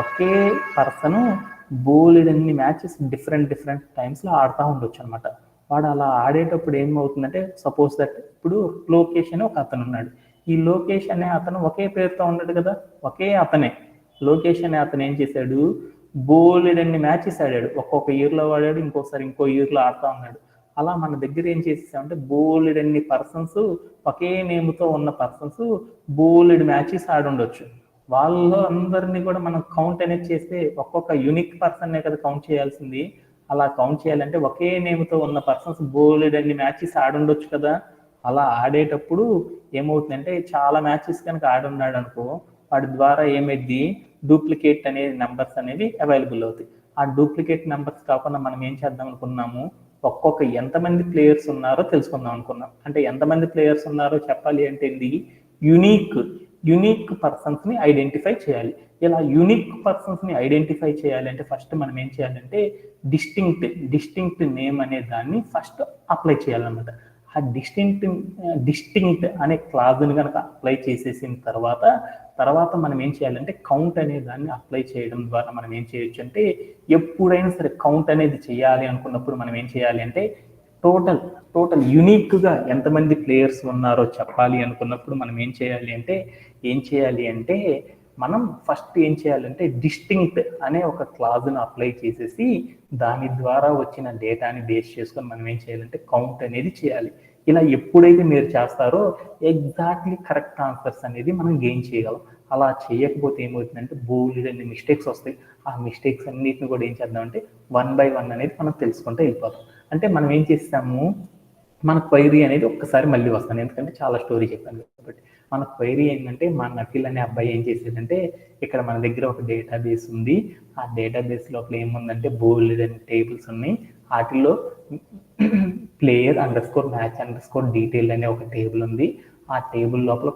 ఒకే పర్సన్ బోలెడన్ని మ్యాచెస్ డిఫరెంట్ టైమ్స్లో ఆడుతూ ఉండొచ్చు అనమాట. వాడు అలా ఆడేటప్పుడు ఏమవుతుందంటే సపోజ్ దట్ ఇప్పుడు లోకేష్ అని ఒక అతను ఉన్నాడు. ఈ లోకేష్ అనే అతను ఒకే పేరుతో ఉన్నాడు కదా, ఒకే అతనే లోకేష్ అనే అతను ఏం చేశాడు, బోలెడన్ని మ్యాచెస్ ఆడాడు. ఒక్కొక్క ఇయర్లో ఆడాడు, ఇంకోసారి ఇంకో ఇయర్లో ఆడుతూ ఉన్నాడు. అలా మన దగ్గర ఏం చేసేసామంటే బోలెడన్ని పర్సన్స్, ఒకే నేమ్తో ఉన్న పర్సన్స్ బోలెడు మ్యాచెస్ ఆడుండొచ్చు. వాళ్ళలో అందరినీ కూడా మనం కౌంట్ అనేది చేస్తే ఒక్కొక్క యూనిక్ పర్సన్నే కదా కౌంట్ చేయాల్సింది. అలా కౌంట్ చేయాలంటే ఒకే నేమ్తో ఉన్న పర్సన్స్ బోలెడన్ని మ్యాచెస్ ఆడుండొచ్చు కదా. అలా ఆడేటప్పుడు ఏమవుతుందంటే చాలా మ్యాచెస్ కనుక ఆడున్నాడు అనుకో, వాటి ద్వారా ఏమైంది, డూప్లికేట్ అనే నెంబర్స్ అనేవి అవైలబుల్ అవుతాయి. ఆ డూప్లికేట్ నెంబర్స్ కాకుండా మనం ఏం చేద్దాం అనుకున్నాము, ఒక్కొక్క ఎంతమంది ప్లేయర్స్ ఉన్నారో తెలుసుకుందాం అనుకున్నాం. అంటే ఎంతమంది ప్లేయర్స్ ఉన్నారో చెప్పాలి అంటే ఇది యునిక్ పర్సన్స్ని ఐడెంటిఫై చేయాలి. ఇలా యునిక్ పర్సన్స్ని ఐడెంటిఫై చేయాలి అంటే ఫస్ట్ మనం ఏం చేయాలంటే డిస్టింక్ట్ నేమ్ అనే దాన్ని ఫస్ట్ అప్లై చేయాలన్నమాట. ఆ డిస్టింక్ట్ అనే క్లాజ్ని కనుక అప్లై చేసేసిన తర్వాత మనం ఏం చేయాలంటే కౌంట్ అనే దాన్ని అప్లై చేయడం ద్వారా మనం ఏం చేయొచ్చు అంటే ఎప్పుడైనా సరే కౌంట్ అనేది చేయాలి అనుకున్నప్పుడు మనం ఏం చేయాలి అంటే టోటల్ యూనిక్గా ఎంతమంది ప్లేయర్స్ ఉన్నారో చెప్పాలి అనుకున్నప్పుడు మనం ఏం చేయాలి అంటే మనం ఫస్ట్ ఏం చేయాలంటే డిస్టింక్ట్ అనే ఒక క్లాజ్ను అప్లై చేసేసి దాని ద్వారా వచ్చిన డేటాని బేస్ చేసుకొని మనం ఏం చేయాలంటే కౌంట్ అనేది చేయాలి. ఇలా ఎప్పుడైతే మీరు చేస్తారో ఎగ్జాక్ట్లీ కరెక్ట్ ఆన్సర్స్ అనేది మనం గెయిన్ చేయగలం. అలా చేయకపోతే ఏమవుతుందంటే బోలెడన్ని మిస్టేక్స్ వస్తాయి. ఆ మిస్టేక్స్ అన్నిటిని కూడా ఏం చేద్దామంటే 1 by 1 అనేది మనం తెలుసుకుంటూ వెళ్ళిపోతాం. అంటే మనం ఏం చేస్తాము, మన క్వైరీ అనేది ఒక్కసారి మళ్ళీ వస్తాను, ఎందుకంటే చాలా స్టోరీ చెప్పాను కాబట్టి. మన క్వైరీ ఏంటంటే మా నకిల్ అనే అబ్బాయి ఏం చేసేదంటే ఇక్కడ మన దగ్గర ఒక డేటాబేస్ ఉంది. ఆ డేటాబేస్ లోపల ఏముందంటే బోల్డ్ టేబుల్స్ ఉన్నాయి. వాటిల్లో player under score match under score detail అనే ఒక టేబుల్ ఉంది. ఆ టేబుల్ లోపల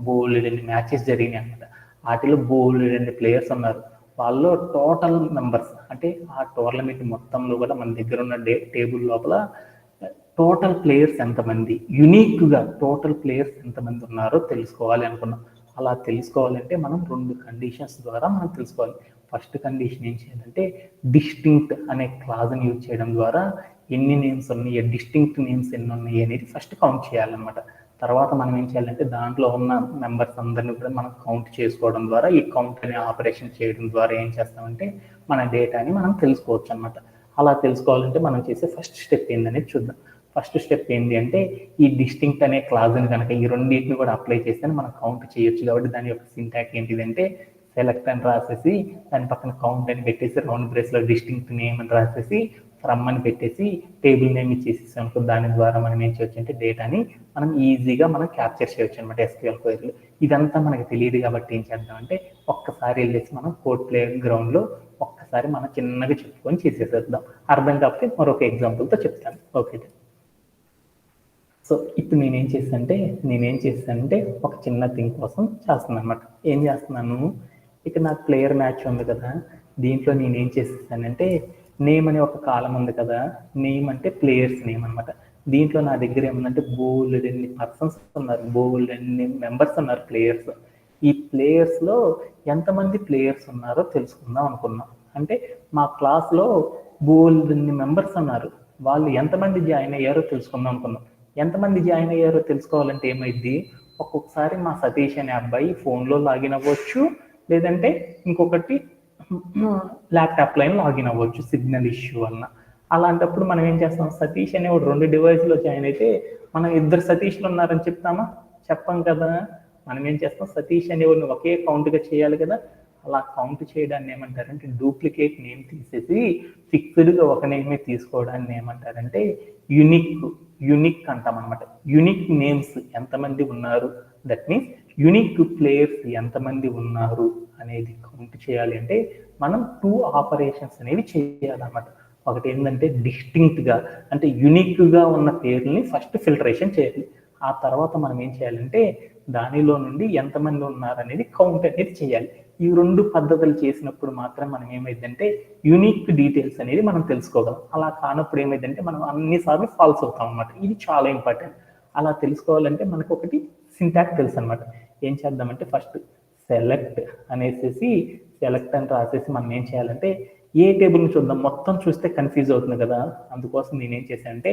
బోల్డ్ మ్యాచెస్ జరిగినాయి అనమాట. వాటిలో బోల్డ్ ప్లేయర్స్ ఉన్నారు. వాళ్ళు టోటల్ మెంబర్స్ అంటే ఆ టోర్నమెంట్ మొత్తంలో కూడా మన దగ్గర ఉన్న టేబుల్ లోపల టోటల్ ప్లేయర్స్ ఎంతమంది, యునిక్గా టోటల్ ప్లేయర్స్ ఎంతమంది ఉన్నారో తెలుసుకోవాలి అనుకున్నాం. అలా తెలుసుకోవాలంటే మనం 2 కండిషన్స్ ద్వారా మనం తెలుసుకోవాలి. ఫస్ట్ కండిషన్ ఏం చేయాలంటే డిస్టింక్ట్ అనే క్లాజ్ని యూజ్ చేయడం ద్వారా ఎన్ని నేమ్స్ ఉన్నాయి, డిస్టింక్ట్ నేమ్స్ ఎన్ని ఉన్నాయి అనేది ఫస్ట్ కౌంట్ చేయాలన్నమాట. తర్వాత మనం ఏం చేయాలంటే దాంట్లో ఉన్న మెంబర్స్ అందరినీ కూడా మనం కౌంట్ చేసుకోవడం ద్వారా ఈ కౌంట్ అనే ఆపరేషన్ చేయడం ద్వారా ఏం చేస్తామంటే మన డేటాని మనం తెలుసుకోవచ్చు అనమాట. అలా తెలుసుకోవాలంటే మనం చేసే ఫస్ట్ స్టెప్ ఏందనేది చూద్దాం. ఫస్ట్ స్టెప్ ఏంటి అంటే ఈ డిస్టింక్ట్ అనే క్లాజ్ని కనుక ఈ రెండింటిని కూడా అప్లై చేస్తే మనం కౌంట్ చేయొచ్చు. కాబట్టి దాని యొక్క సింటాక్స్ ఏంటిదంటే సెలెక్ట్ అని రాసేసి దాని పక్కన కౌంట్ అని పెట్టేసి రౌండ్ బ్రేస్లో డిస్టింక్ట్ నేమ్ అని రాసేసి ఫ్రమ్ అని పెట్టేసి టేబుల్ నేమ్ ఇచ్చేసి అనుకో, దాని ద్వారా మనం ఏం చేయొచ్చు అంటే డేటాని మనం ఈజీగా మనం క్యాప్చర్ చేయొచ్చు అనమాట SQL క్వైరీలో. ఇదంతా మనకు తెలియదు కాబట్టి ఏం చేద్దామంటే ఒక్కసారి వెళ్ళేసి మనం కోడ్ ప్లే గ్రౌండ్లో ఒక్కసారి మనం చిన్నగా చెప్పుకొని చేసేసేద్దాం. అర్థం కాకపోతే మరొక ఎగ్జాంపుల్తో చెప్తాను. ఓకే. సో ఇప్పుడు నేనేం చేస్తానంటే ఒక చిన్న థింగ్ కోసం చేస్తున్నాను అనమాట. ఏం చేస్తున్నాను, ఇక నాకు ప్లేయర్ మ్యాచ్ ఉంది కదా, దీంట్లో నేనేం చేసేసానంటే నేమ్ అనే ఒక కాలం ఉంది కదా, నేమ్ అంటే ప్లేయర్స్ నేమ్ అనమాట. దీంట్లో నా దగ్గర ఏముందంటే బోల్డ్ ఎన్ని పర్సన్స్ ఉన్నారు, బోల్డ్ ఎన్ని మెంబర్స్ ఉన్నారు ప్లేయర్స్. ఈ ప్లేయర్స్లో ఎంతమంది ప్లేయర్స్ ఉన్నారో తెలుసుకుందాం అనుకున్నాం. అంటే మా క్లాస్లో బోల్డ్ ఎన్ని మెంబర్స్ ఉన్నారు, వాళ్ళు ఎంతమంది జాయిన్ అయ్యారో తెలుసుకుందాం అనుకున్నాం. ఎంతమంది జాయిన్ అయ్యారో తెలుసుకోవాలంటే ఏమైంది, ఒక్కొక్కసారి మా సతీష్ అనే అబ్బాయి ఫోన్లో లాగిన్ అవ్వచ్చు, లేదంటే ఇంకొకటి ల్యాప్టాప్ లైన్ లాగిన్ అవ్వచ్చు సిగ్నల్ ఇష్యూ వలన. అలాంటప్పుడు మనం ఏం చేస్తాం, సతీష్ అనే ఒక 2 డివైస్లో జాయిన్ అయితే మనం 2 సతీష్లు ఉన్నారని చెప్తామా? చెప్పం కదా. మనం ఏం చేస్తాం, సతీష్ అనేవాడిని ఒకే కౌంట్గా చేయాలి కదా. అలా కౌంట్ చేయడాన్ని ఏమంటారంటే డూప్లికేట్ నేమ్ తీసేసి ఫిక్స్డ్గా ఒక నేమే తీసుకోవడాన్ని ఏమంటారంటే యునిక్ అంటాం అనమాట. యునిక్ నేమ్స్ ఎంతమంది ఉన్నారు, దట్ మీన్స్ యునిక్ ప్లేయర్స్ ఎంతమంది ఉన్నారు అనేది కౌంట్ చేయాలి అంటే మనం 2 ఆపరేషన్స్ అనేవి చేయాలన్నమాట. ఒకటి ఏంటంటే డిస్టింక్ట్గా అంటే యునిక్గా ఉన్న పేర్లని ఫస్ట్ ఫిల్టరేషన్ చేయాలి. ఆ తర్వాత మనం ఏం చేయాలంటే దానిలో నుండి ఎంతమంది ఉన్నారు అనేది కౌంట్ అనేది చేయాలి. ఈ 2 పద్ధతులు చేసినప్పుడు మాత్రం మనం ఏమైందంటే యూనిక్ డీటెయిల్స్ అనేది మనం తెలుసుకోగలం. అలా కానప్పుడు ఏమైందంటే మనం అన్నిసార్లు ఫాల్స్ అవుతాం అనమాట. ఇది చాలా ఇంపార్టెంట్. అలా తెలుసుకోవాలంటే మనకు ఒకటి సింటాక్స్ తెలుసు అనమాట. ఏం చేద్దామంటే ఫస్ట్ సెలెక్ట్ అనేసి సెలెక్ట్ అని రాసేసి మనం ఏం చేయాలంటే ఏ టేబుల్ని చూద్దాం, మొత్తం చూస్తే కన్ఫ్యూజ్ అవుతుంది కదా. అందుకోసం నేను ఏం చేశానంటే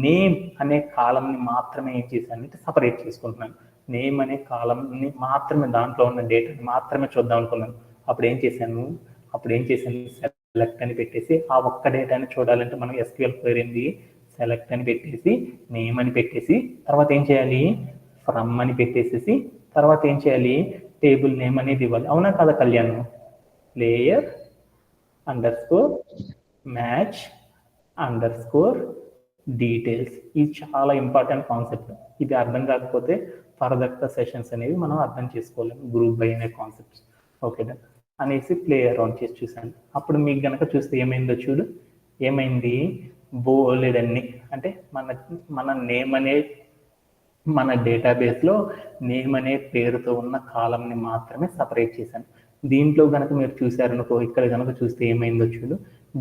నేమ్ అనే కాలంని మాత్రమే ఏం చేశానంటే సపరేట్ చేసుకుంటున్నాను. నేమ్ అనే కాలంని మాత్రమే, దాంట్లో ఉన్న డేటాని మాత్రమే చూద్దాం అనుకున్నాను. అప్పుడు ఏం చేశాను సెలెక్ట్ అని పెట్టేసి ఆ ఒక్క డేటాని చూడాలంటే మనం ఎస్క్యూఎల్ క్వెరీ ఏంది, సెలెక్ట్ అని పెట్టేసి నేమ్ అని పెట్టేసి తర్వాత ఏం చేయాలి, ఫ్రమ్ అని పెట్టేసేసి తర్వాత ఏం చేయాలి, టేబుల్ నేమ్ అనేది ఇవ్వాలి. అవునా కదా Kalyan? Player underscore match underscore details. ఇది చాలా ఇంపార్టెంట్ కాన్సెప్ట్. ఇది అర్థం కాకపోతే ఫర్దర్ సెషన్స్ అనేవి మనం అర్థం చేసుకోలేము, గ్రూప్ బై అనే కాన్సెప్ట్స్. ఓకేనా అనేసి ప్లే అరౌండ్ చేసి చూసాను. అప్పుడు మీకు గనక చూస్తే ఏమైందో చూడు, ఏమైంది, బోలెడ్ అన్ని అంటే మన నేమ్ అనే మన డేటాబేస్లో నేమ్ అనే పేరుతో ఉన్న కాలంని మాత్రమే సపరేట్ చేశాను. దీంట్లో కనుక మీరు చూసారనుకో, ఇక్కడ కనుక చూస్తే ఏమైందో చూడు,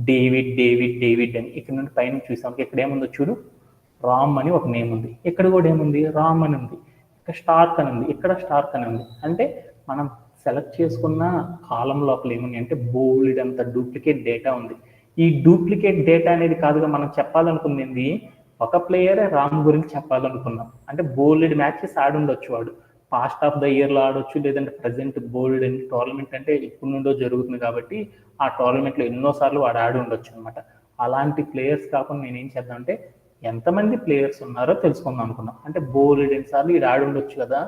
డేవిడ్ డేవిడ్ డేవిడ్ అని ఇక్కడ నుండి పైన చూసాం. ఇక్కడ ఏముందో చూడు, రామ్ అని ఒక నేమ్ ఉంది, ఇక్కడ కూడా ఏముంది, రామ్ అని ఉంది, ఇక్కడ స్టార్క్ అని ఉంది, ఇక్కడ స్టార్క్ అని ఉంది. అంటే మనం సెలెక్ట్ చేసుకున్న కాలం లోపల ఏముంది అంటే బోల్డ్ అంత డూప్లికేట్ డేటా ఉంది. ఈ డూప్లికేట్ డేటా అనేది కాదుగా మనం చెప్పాలనుకుంది, ఒక ప్లేయరే రామ్ గురించి చెప్పాలనుకున్నాం. అంటే బోల్డ్ మ్యాచెస్ ఆడుండొచ్చు, వాడు పాస్ట్ ఆఫ్ ద ఇయర్లో ఆడొచ్చు, లేదంటే ప్రజెంట్ బోల్డ్ అని టోర్నమెంట్ అంటే ఇప్పుడు నుండో జరుగుతుంది కాబట్టి ఆ టోర్నమెంట్లో ఎన్నోసార్లు వాడు ఆడి ఉండొచ్చు అనమాట. అలాంటి ప్లేయర్స్ కాకుండా నేను ఏం చేద్దాం అంటే ఎంతమంది ప్లేయర్స్ ఉన్నారో తెలుసుకుందాం అనుకున్నాం. అంటే బోల్డ్ సార్లు ఇది ఆడి ఉండొచ్చు కదా,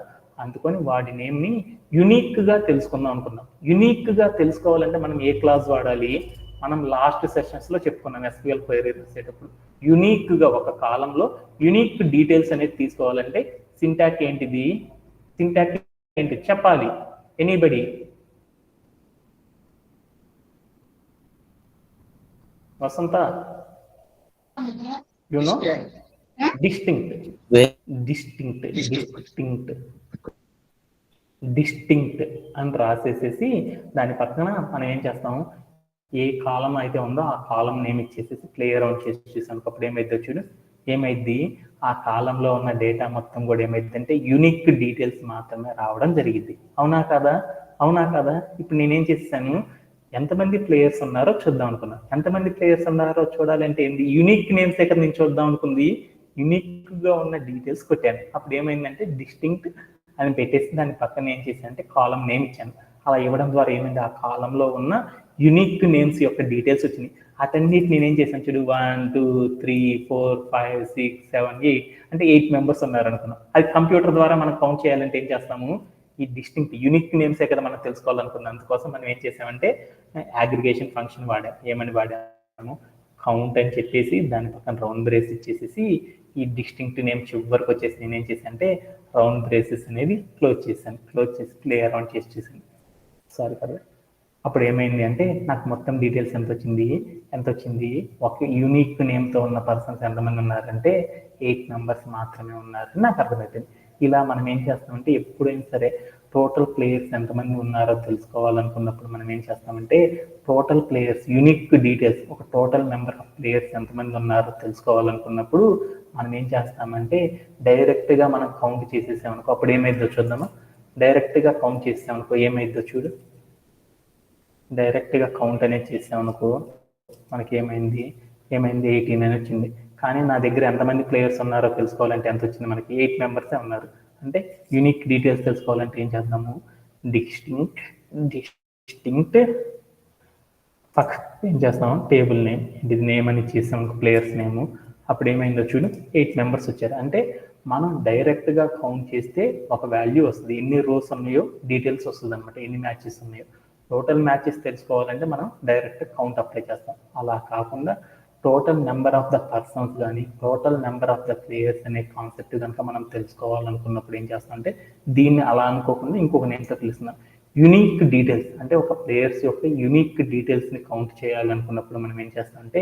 అందుకొని వాడి నేమ్ని యునిక్గా తెలుసుకుందాం అనుకున్నాం. యునిక్గా తెలుసుకోవాలంటే మనం ఏ క్లాస్ వాడాలి, మనం లాస్ట్ సెషన్స్లో చెప్పుకున్నాం ఎస్క్యూఎల్ క్వెరీ రాసేటప్పుడు. యునిక్గా ఒక కాలంలో యునిక్ డీటెయిల్స్ అనేది తీసుకోవాలంటే సింటాక్ ఏంటిది, సింటాక్ ఏంటి చెప్పాలి, anybody? Vasantha, you know distinct అని రాసేసేసి దాని పక్కన మనం ఏం చేస్తాము, ఏ కాలం అయితే ఉందో ఆ కాలం నేమ్ ఇచ్చేసేసి ప్లే అరౌండ్ చేసి చూసాను. అప్పుడు ఏమైతే చూడు, ఏమైంది, ఆ కాలంలో ఉన్న డేటా మొత్తం కూడా ఏమైంది అంటే యూనిక్ డీటెయిల్స్ మాత్రమే రావడం జరిగింది. అవునా కదా? అవునా కదా? ఇప్పుడు నేనేం చేశాను, ఎంతమంది ప్లేయర్స్ ఉన్నారో చూద్దాం అనుకున్నా. ఎంతమంది ప్లేయర్స్ ఉన్నారో చూడాలంటే ఏంది, యూనిక్ నేమ్స్ ఎక్కడ నుంచి చూద్దాం అనుకుంది, యూనిక్గా ఉన్న డీటెయిల్స్ కొట్టాను. అప్పుడు ఏమైందంటే డిస్టింక్ట్ అని పెట్టేసి దాని పక్కన ఏం చేశాను అంటే కాలం నేమ్ ఇచ్చాను. అలా ఇవ్వడం ద్వారా ఏమైంది, ఆ కాలంలో ఉన్న యూనిక్ నేమ్స్ యొక్క డీటెయిల్స్ వచ్చినాయి. అటన్నిటి నేనేం చేశాను చూడు, 1 2 3 4 5 6 7 8 అంటే 8 మెంబర్స్ ఉన్నారు అనుకున్నాం. అది కంప్యూటర్ ద్వారా మనం కౌంట్ చేయాలంటే ఏం చేస్తాము, ఈ డిస్టింక్ట్ యూనిక్ నేమ్సే కదా మనం తెలుసుకోవాలనుకున్నాం. అందుకోసం మనం ఏం చేసామంటే అగ్రిగేషన్ ఫంక్షన్ వాడాము. ఏమని వాడాము, కౌంట్ అని చెప్పేసి దాని పక్కన రౌండ్ బ్రేస్ ఇచ్చేసేసి ఈ డిస్టింక్ట్ నేమ్ చివరికి వచ్చేసి నేనేం చేశాను అంటే రౌండ్ బ్రేసెస్ అనేది క్లోజ్ చేసి ప్లే అరౌండ్ చేసి చూసాను. సారీ కదా. అప్పుడు ఏమైంది అంటే నాకు మొత్తం డీటెయిల్స్ ఎంత వచ్చింది, ఒక యూనిక్ నేమ్తో ఉన్న పర్సన్స్ ఎంతమంది ఉన్నారంటే 8 మెంబర్స్ మాత్రమే ఉన్నారని నాకు అర్థమవుతుంది. ఇలా మనం ఏం చేస్తామంటే ఎప్పుడైనా సరే టోటల్ ప్లేయర్స్ ఎంతమంది ఉన్నారో తెలుసుకోవాలనుకున్నప్పుడు మనం ఏం చేస్తామంటే టోటల్ ప్లేయర్స్ యూనిక్ డీటెయిల్స్, ఒక టోటల్ నెంబర్ ఆఫ్ ప్లేయర్స్ ఎంతమంది ఉన్నారో తెలుసుకోవాలనుకున్నప్పుడు మనం ఏం చేస్తామంటే డైరెక్ట్గా మనం కౌంట్ చేసేసామనుకో అప్పుడు ఏమైందో చూద్దామా. డైరెక్ట్గా కౌంట్ చేసామనుకో ఏమైందో చూడు. డైరెక్ట్గా కౌంట్ అనేది చేసామనుకో మనకి ఏమైంది 18 అని వచ్చింది. కానీ నా దగ్గర ఎంతమంది ప్లేయర్స్ ఉన్నారో తెలుసుకోవాలంటే ఎంత వచ్చింది, మనకి 8 మెంబర్సే ఉన్నారు. అంటే యూనిక్ డీటెయిల్స్ తెలుసుకోవాలంటే ఏం చేద్దాము, డిస్టింక్ట్ ఏం చేస్తాము, టేబుల్ నేమ్, ఇది నేమ్ అని ఇచ్చేసాం ప్లేయర్స్ నేము. అప్పుడు ఏమైందో చూడు 8 మెంబర్స్ వచ్చారు. అంటే మనం డైరెక్ట్గా కౌంట్ చేస్తే ఒక వాల్యూ వస్తుంది, ఎన్ని రోస్ ఉన్నాయో డీటెయిల్స్ వస్తుంది అనమాట, ఎన్ని మ్యాచెస్ ఉన్నాయో. టోటల్ మ్యాచెస్ తెలుసుకోవాలంటే మనం డైరెక్ట్ కౌంట్ అప్లై చేస్తాం. అలా కాకుండా total number of the persons కానీ total number of the players అనే కాన్సెప్ట్ కనుక మనం తెలుసుకోవాలనుకున్నప్పుడు ఏం చేస్తాం అంటే దీన్ని అలా అనుకోకుండా ఇంకొక నేమ్తో పిలుస్తున్నాం, యూనిక్ డీటెయిల్స్. అంటే ఒక ప్లేయర్స్ యొక్క యూనిక్ డీటెయిల్స్ని కౌంట్ చేయాలనుకున్నప్పుడు మనం ఏం చేస్తామంటే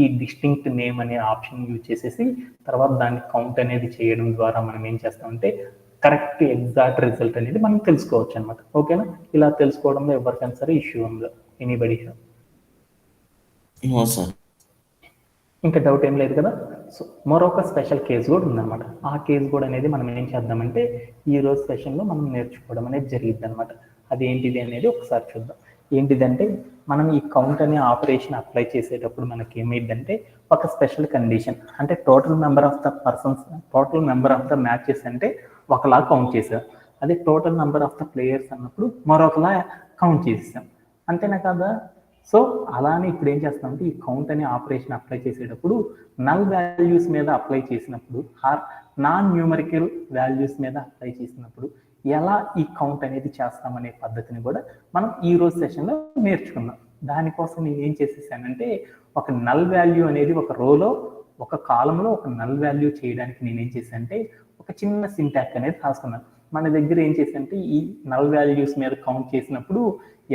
ఈ డిస్టింక్ట్ నేమ్ అనే ఆప్షన్ యూజ్ చేసేసి తర్వాత దాన్ని కౌంట్ అనేది చేయడం ద్వారా మనం ఏం చేస్తామంటే కరెక్ట్ ఎగ్జాక్ట్ రిజల్ట్ అనేది మనం తెలుసుకోవచ్చు అనమాట. ఓకేనా, ఇలా తెలుసుకోవడంలో ఎవరికైనా సరే ఇష్యూ ఉందా, ఎనీబడి? సార్ ఇంకా డౌట్ ఏం లేదు కదా. సో మరొక స్పెషల్ కేసు కూడా ఉందన్నమాట. ఆ కేసు కూడా అనేది మనం ఏం చేద్దామంటే ఈ రోజు సెషన్లో మనం నేర్చుకోవడం అనేది జరిగింది అనమాట. అది ఏంటిది అనేది ఒకసారి చూద్దాం. ఏంటిదంటే మనం ఈ కౌంట్ అనే ఆపరేషన్ అప్లై చేసేటప్పుడు మనకి ఏమైందంటే ఒక స్పెషల్ కండిషన్, అంటే total number of the persons, total number of the matches అంటే ఒకలా కౌంట్ చేసాం. అదే total number of the players అన్నప్పుడు మరొకలా కౌంట్ చేసేసాం. అంతేనా కదా. సో అలానే ఇప్పుడు ఏం చేస్తామంటే ఈ కౌంట్ అనే ఆపరేషన్ అప్లై చేసేటప్పుడు నల్ వాల్యూస్ మీద అప్లై చేసినప్పుడు ఆర్ నాన్ న్యూమరికల్ వాల్యూస్ మీద అప్లై చేసినప్పుడు ఎలా ఈ కౌంట్ అనేది చేస్తామనే పద్ధతిని కూడా మనం ఈ రోజు సెషన్లో నేర్చుకుందాం. దానికోసం నేను ఏం చేసేసానంటే ఒక నల్ వాల్యూ అనేది ఒక రోలో ఒక కాలంలో ఒక నల్ వాల్యూ చేయడానికి నేను ఏం చేశానంటే ఒక చిన్న సింటాక్స్ అనేది రాసుకున్నాను. మన దగ్గర ఏం చేశానంటే ఈ నల్ వాల్యూస్ మీద కౌంట్ చేసినప్పుడు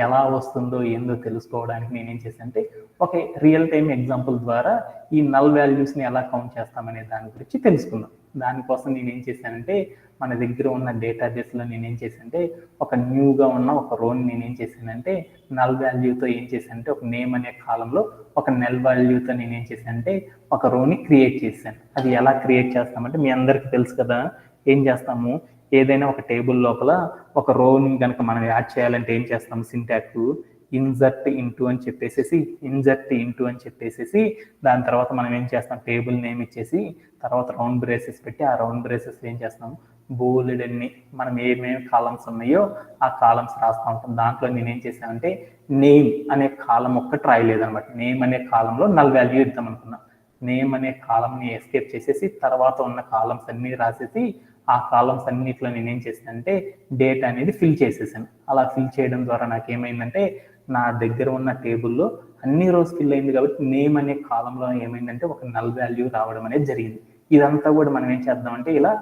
ఎలా వస్తుందో ఏందో తెలుసుకోవడానికి నేను ఏం చేశానంటే ఒక రియల్ టైం ఎగ్జాంపుల్ ద్వారా ఈ నల్ వాల్యూస్ని ఎలా కౌంట్ చేస్తామనే దాని గురించి తెలుసుకుందాం. దానికోసం నేను ఏం చేశానంటే మన దగ్గర ఉన్న డేటాబేస్లో నేను ఏం చేశానంటే ఒక న్యూగా ఉన్న ఒక రోని నేను ఏం చేశానంటే నల్ వాల్యూతో ఏం చేశానంటే ఒక నేమ్ అనే కాలంలో ఒక నల్ వాల్యూతో నేను ఏం చేశానంటే ఒక రోని క్రియేట్ చేశాను. అది ఎలా క్రియేట్ చేస్తామంటే మీ అందరికీ తెలుసు కదా, ఏం చేస్తాము, ఏదైనా ఒక టేబుల్ లోపల ఒక రోని కనుక మనం యాడ్ చేయాలంటే ఏం చేస్తాము, సింటాక్స్ ఇన్సర్ట్ ఇంటూ అని చెప్పేసేసి దాని తర్వాత మనం ఏం చేస్తాం, టేబుల్ నేమ్ ఇచ్చేసి తర్వాత రౌండ్ బ్రేసెస్ పెట్టి ఆ రౌండ్ బ్రేసెస్ ఏం చేస్తాం, బోల్డ్ అన్ని మనం ఏమేమి కాలమ్స్ ఉన్నాయో ఆ కాలమ్స్ రాస్తూ ఉంటాం. దాంట్లో నేను ఏం చేశానంటే నేమ్ అనే కాలం ఒక్కటి రాయలేదన్నమాట. నేమ్ అనే కాలంలో నల్ వాల్యూ ఇద్దాం అనుకున్నా. నేమ్ అనే కాలంని ఎస్కేప్ చేసేసి తర్వాత ఉన్న కాలమ్స్ అన్ని రాసేసి ఆ కాలమ్స్ అన్నిట్లో నేనేం చేశానంటే డేట్ అనేది ఫిల్ చేసేసాను. అలా ఫిల్ చేయడం ద్వారా నాకు ఏమైందంటే నా దగ్గర ఉన్న టేబుల్లో అన్ని రోజు ఫిల్ అయింది కాబట్టి నేమ్ అనే కాలంలో ఏమైందంటే ఒక నల్ వాల్యూ రావడం అనేది జరిగింది. ఇదంతా కూడా మనం ఏం చేద్దామంటే ఇలా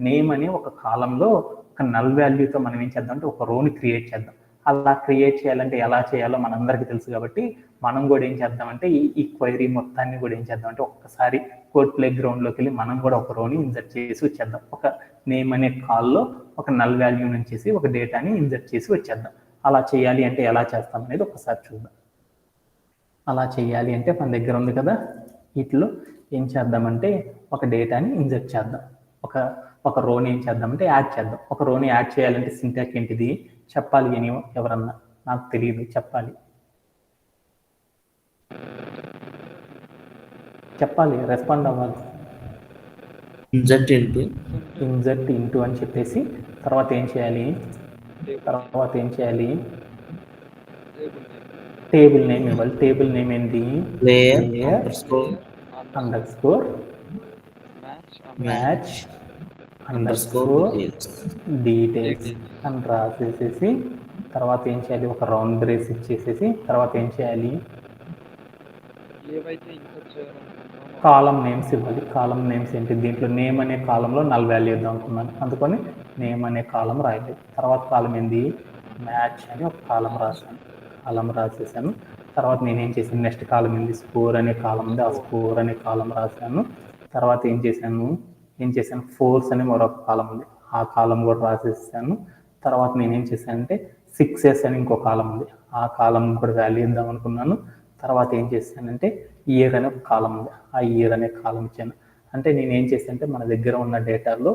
నేమ్ అనే ఒక కాలంలో ఒక నల్ వాల్యూతో మనం ఏం చేద్దామంటే ఒక రోని క్రియేట్ చేద్దాం. అలా క్రియేట్ చేయాలంటే ఎలా చేయాలో మనందరికీ తెలుసు కాబట్టి మనం కూడా ఏం చేద్దామంటే ఈ క్వైరీ మొత్తాన్ని కూడా ఏం చేద్దామంటే ఒక్కసారి కోడ్ ప్లే గ్రౌండ్లోకి వెళ్ళి మనం కూడా ఒక రోని ఇన్సర్ట్ చేసి వచ్చేద్దాం. ఒక నేమ్ అనే కాల్లో ఒక నల్ వాల్యూ నుంచి ఒక డేటాని ఇన్సర్ట్ చేసి వచ్చేద్దాం. అలా చేయాలి అంటే ఎలా చేస్తాం అనేది ఒకసారి చూద్దాం. అలా చేయాలి అంటే మన దగ్గర ఉంది కదా, వీటిలో ఏం చేద్దామంటే ఒక డేటాని ఇన్సర్ట్ చేద్దాం. ఒక రోని ఏం చేద్దామంటే యాడ్ చేద్దాం. ఒక రోని యాడ్ చేయాలంటే సింటాక్స్ ఏంటిది చెప్పాలి, ఎవరన్నా, నాకు తెలియదు, చెప్పాలి, రెస్పాండ్ అవ్వాలి. ఇన్సర్ట్ ఇంటూ అని చెప్పేసి తర్వాత ఏం చేయాలి, టేబుల్ నేమ్ ఇవ్వాలి. టేబుల్ నేమ్ ఏంటి, అండర్స్కోర్ మ్యాచ్ అండర్స్కోర్ డీటెయిల్స్ అని రాసేసేసి తర్వాత ఏం చేయాలి, ఒక రౌండ్ బ్రేస్ ఇచ్చేసేసి తర్వాత ఏం చేయాలి, కాలం నేమ్స్ ఇవ్వాలి. కాలం నేమ్స్ ఏంటి, దీంట్లో నేమ్ అనే కాలంలో నల్ వాల్యూ ఇద్దాం అనుకున్నాను, అందుకని నేమ్ అనే కాలం రాయలేదు. తర్వాత కాలం ఏంది, మ్యాచ్ అని ఒక కాలం రాసేసాను. తర్వాత నేనేం చేశాను, నెక్స్ట్ కాలం ఏంది, స్కోర్ అనే కాలం ఉంది, ఆ స్కోర్ అనే కాలం రాశాను. తర్వాత ఏం చేశాను, ఫోర్స్ అనే మరొక కాలం ఉంది, ఆ కాలం కూడా రాసేసాను. తర్వాత నేనేం చేశానంటే 6S అని ఇంకో కాలం ఉంది, ఆ కాలం కూడా వాల్యూ ఇద్దాం అనుకున్నాను. తర్వాత ఏం చేశానంటే ఇయర్ అనే ఒక కాలం ఉంది, ఆ ఇయర్ అనే కాలం ఇచ్చాను. అంటే నేను ఏం చేశానంటే మన దగ్గర ఉన్న డేటాలో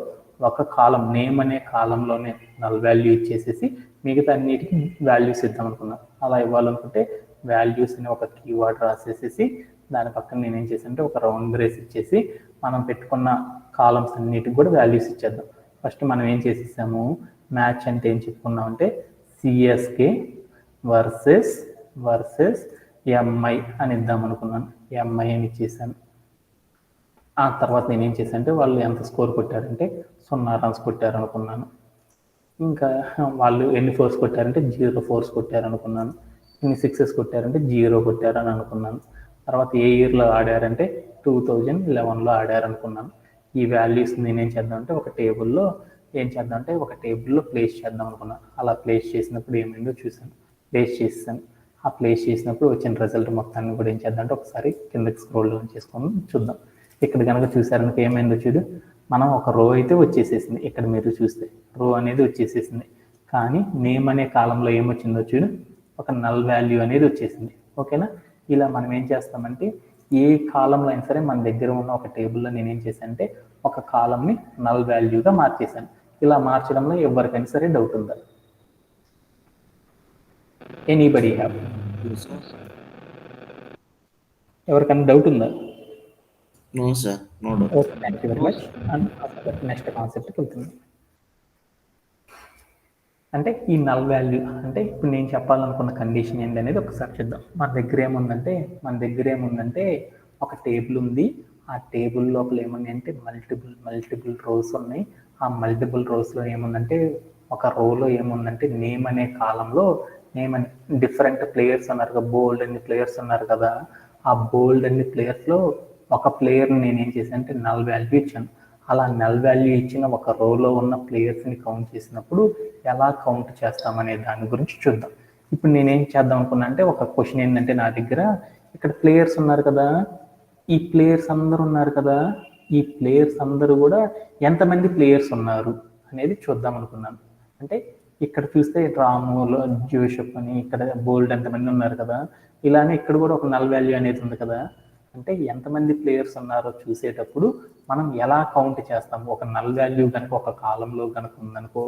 ఒక కాలం నేమ్ అనే కాలంలోనే నల్ వాల్యూ ఇచ్చేసేసి మిగతా అన్నిటికీ వాల్యూస్ ఇద్దాం అనుకున్నాను. అలా ఇవ్వాలనుకుంటే వాల్యూస్ అనే ఒక కీవర్డ్ రాసేసేసి దాని పక్కన నేను ఏం చేశానంటే ఒక రౌండ్ బ్రేస్ ఇచ్చేసి మనం పెట్టుకున్న కాలమ్స్ అన్నిటికి కూడా వాల్యూస్ ఇచ్చేద్దాం. ఫస్ట్ మనం ఏం చేసేసాము, మ్యాచ్ అంటే ఏం చెప్పుకున్నామంటే సిఎస్కే వర్సెస్ ఎంఐ అని ఇద్దాం అనుకున్నాను. ఎంఐ అని ఇచ్చేసాను. ఆ తర్వాత నేను ఏం చేశానంటే వాళ్ళు ఎంత స్కోర్ కొట్టారంటే 0 రన్స్ కొట్టారు అనుకున్నాను. ఇంకా వాళ్ళు ఎన్ని ఫోర్స్ కొట్టారంటే 0 ఫోర్స్ కొట్టారు అనుకున్నాను. ఎన్ని 6s కొట్టారంటే 0 కొట్టారని అనుకున్నాను. తర్వాత ఏ ఇయర్లో ఆడారంటే 2011లో ఆడారు అనుకున్నాను. ఈ వాల్యూస్ నేనేం చేద్దామంటే ఒక టేబుల్లో ప్లేస్ చేద్దాం అనుకున్నాను. అలా ప్లేస్ చేసినప్పుడు ఏమైందో చూశాను, ప్లేస్ చేసాను. ఆ ప్లేస్ చేసినప్పుడు వచ్చిన రిజల్ట్ మొత్తాన్ని కూడా ఏం చేద్దామంటే ఒకసారి కిందకి స్క్రోల్ డౌన్ చేసుకొని చూద్దాం. ఇక్కడ కనుక చూసారనుకో ఏమైందో చూడు, మనం ఒక రో అయితే వచ్చేసేసింది. ఇక్కడ మీరు చూస్తే రో అనేది వచ్చేసేసింది, కానీ నేమ్ అనే కాలంలో ఏమొచ్చిందో చూడు, ఒక నల్ వాల్యూ అనేది వచ్చేసింది. ఓకేనా? ఇలా మనం ఏం చేస్తామంటే ఏ కాలంలో అయినా సరే మన దగ్గర ఉన్న ఒక టేబుల్లో నేనేం చేశానంటే ఒక కాలంని నల్ వాల్యూగా మార్చేశాను. ఇలా మార్చడంలో ఎవరికైనా సరే డౌట్ ఉందా? Anybody have? ఎవరికైనా డౌట్ ఉందా? No sir, no doubt. Okay, thank you very much. And next కాన్సెప్ట్కి వెళ్తుంది. అంటే ఈ నల్ వాల్యూ అంటే ఇప్పుడు నేను చెప్పాలనుకున్న కండిషన్ ఏంటనేది ఒకసారి చూద్దాం. మన దగ్గర ఏముందంటే ఒక టేబుల్ ఉంది. ఆ టేబుల్ లోపల ఏమున్నాయంటే మల్టిపుల్ రోస్ ఉన్నాయి. ఆ మల్టిపుల్ రోస్లో ఏముందంటే ఒక రోలో ఏముందంటే నేమ్ అనే కాలంలో డిఫరెంట్ ప్లేయర్స్ ఉన్నారు కదా, బోల్డ్ అన్ని ప్లేయర్స్ ఉన్నారు కదా. ఆ బోల్డ్ అన్ని ప్లేయర్స్లో ఒక ప్లేయర్ని నేనేం చేశానంటే నల్ వాల్యూ ఇచ్చాను. అలా నల్ వాల్యూ ఇచ్చిన ఒక రోలో ఉన్న ప్లేయర్స్ని కౌంట్ చేసినప్పుడు ఎలా కౌంట్ చేస్తామనే దాని గురించి చూద్దాం. ఇప్పుడు నేనేం చేద్దాం అనుకున్నా అంటే ఒక క్వశ్చన్ ఏంటంటే నా దగ్గర ఇక్కడ ప్లేయర్స్ ఉన్నారు కదా, ఈ ప్లేయర్స్ అందరూ కూడా ఎంతమంది ప్లేయర్స్ ఉన్నారు అనేది చూద్దాం అనుకున్నాను. అంటే ఇక్కడ చూస్తే రాములో జోషప్ అని ఇక్కడ బోల్డ్ ఎంతమంది ఉన్నారు కదా, ఇలానే ఇక్కడ కూడా ఒక నల్ వాల్యూ అనేది ఉంది కదా. అంటే ఎంతమంది ప్లేయర్స్ ఉన్నారో చూసేటప్పుడు మనం ఎలా కౌంట్ చేస్తాము. ఒక నల్ వాల్యూ కనుక ఒక కాలంలో కనుక ఉందనుకో,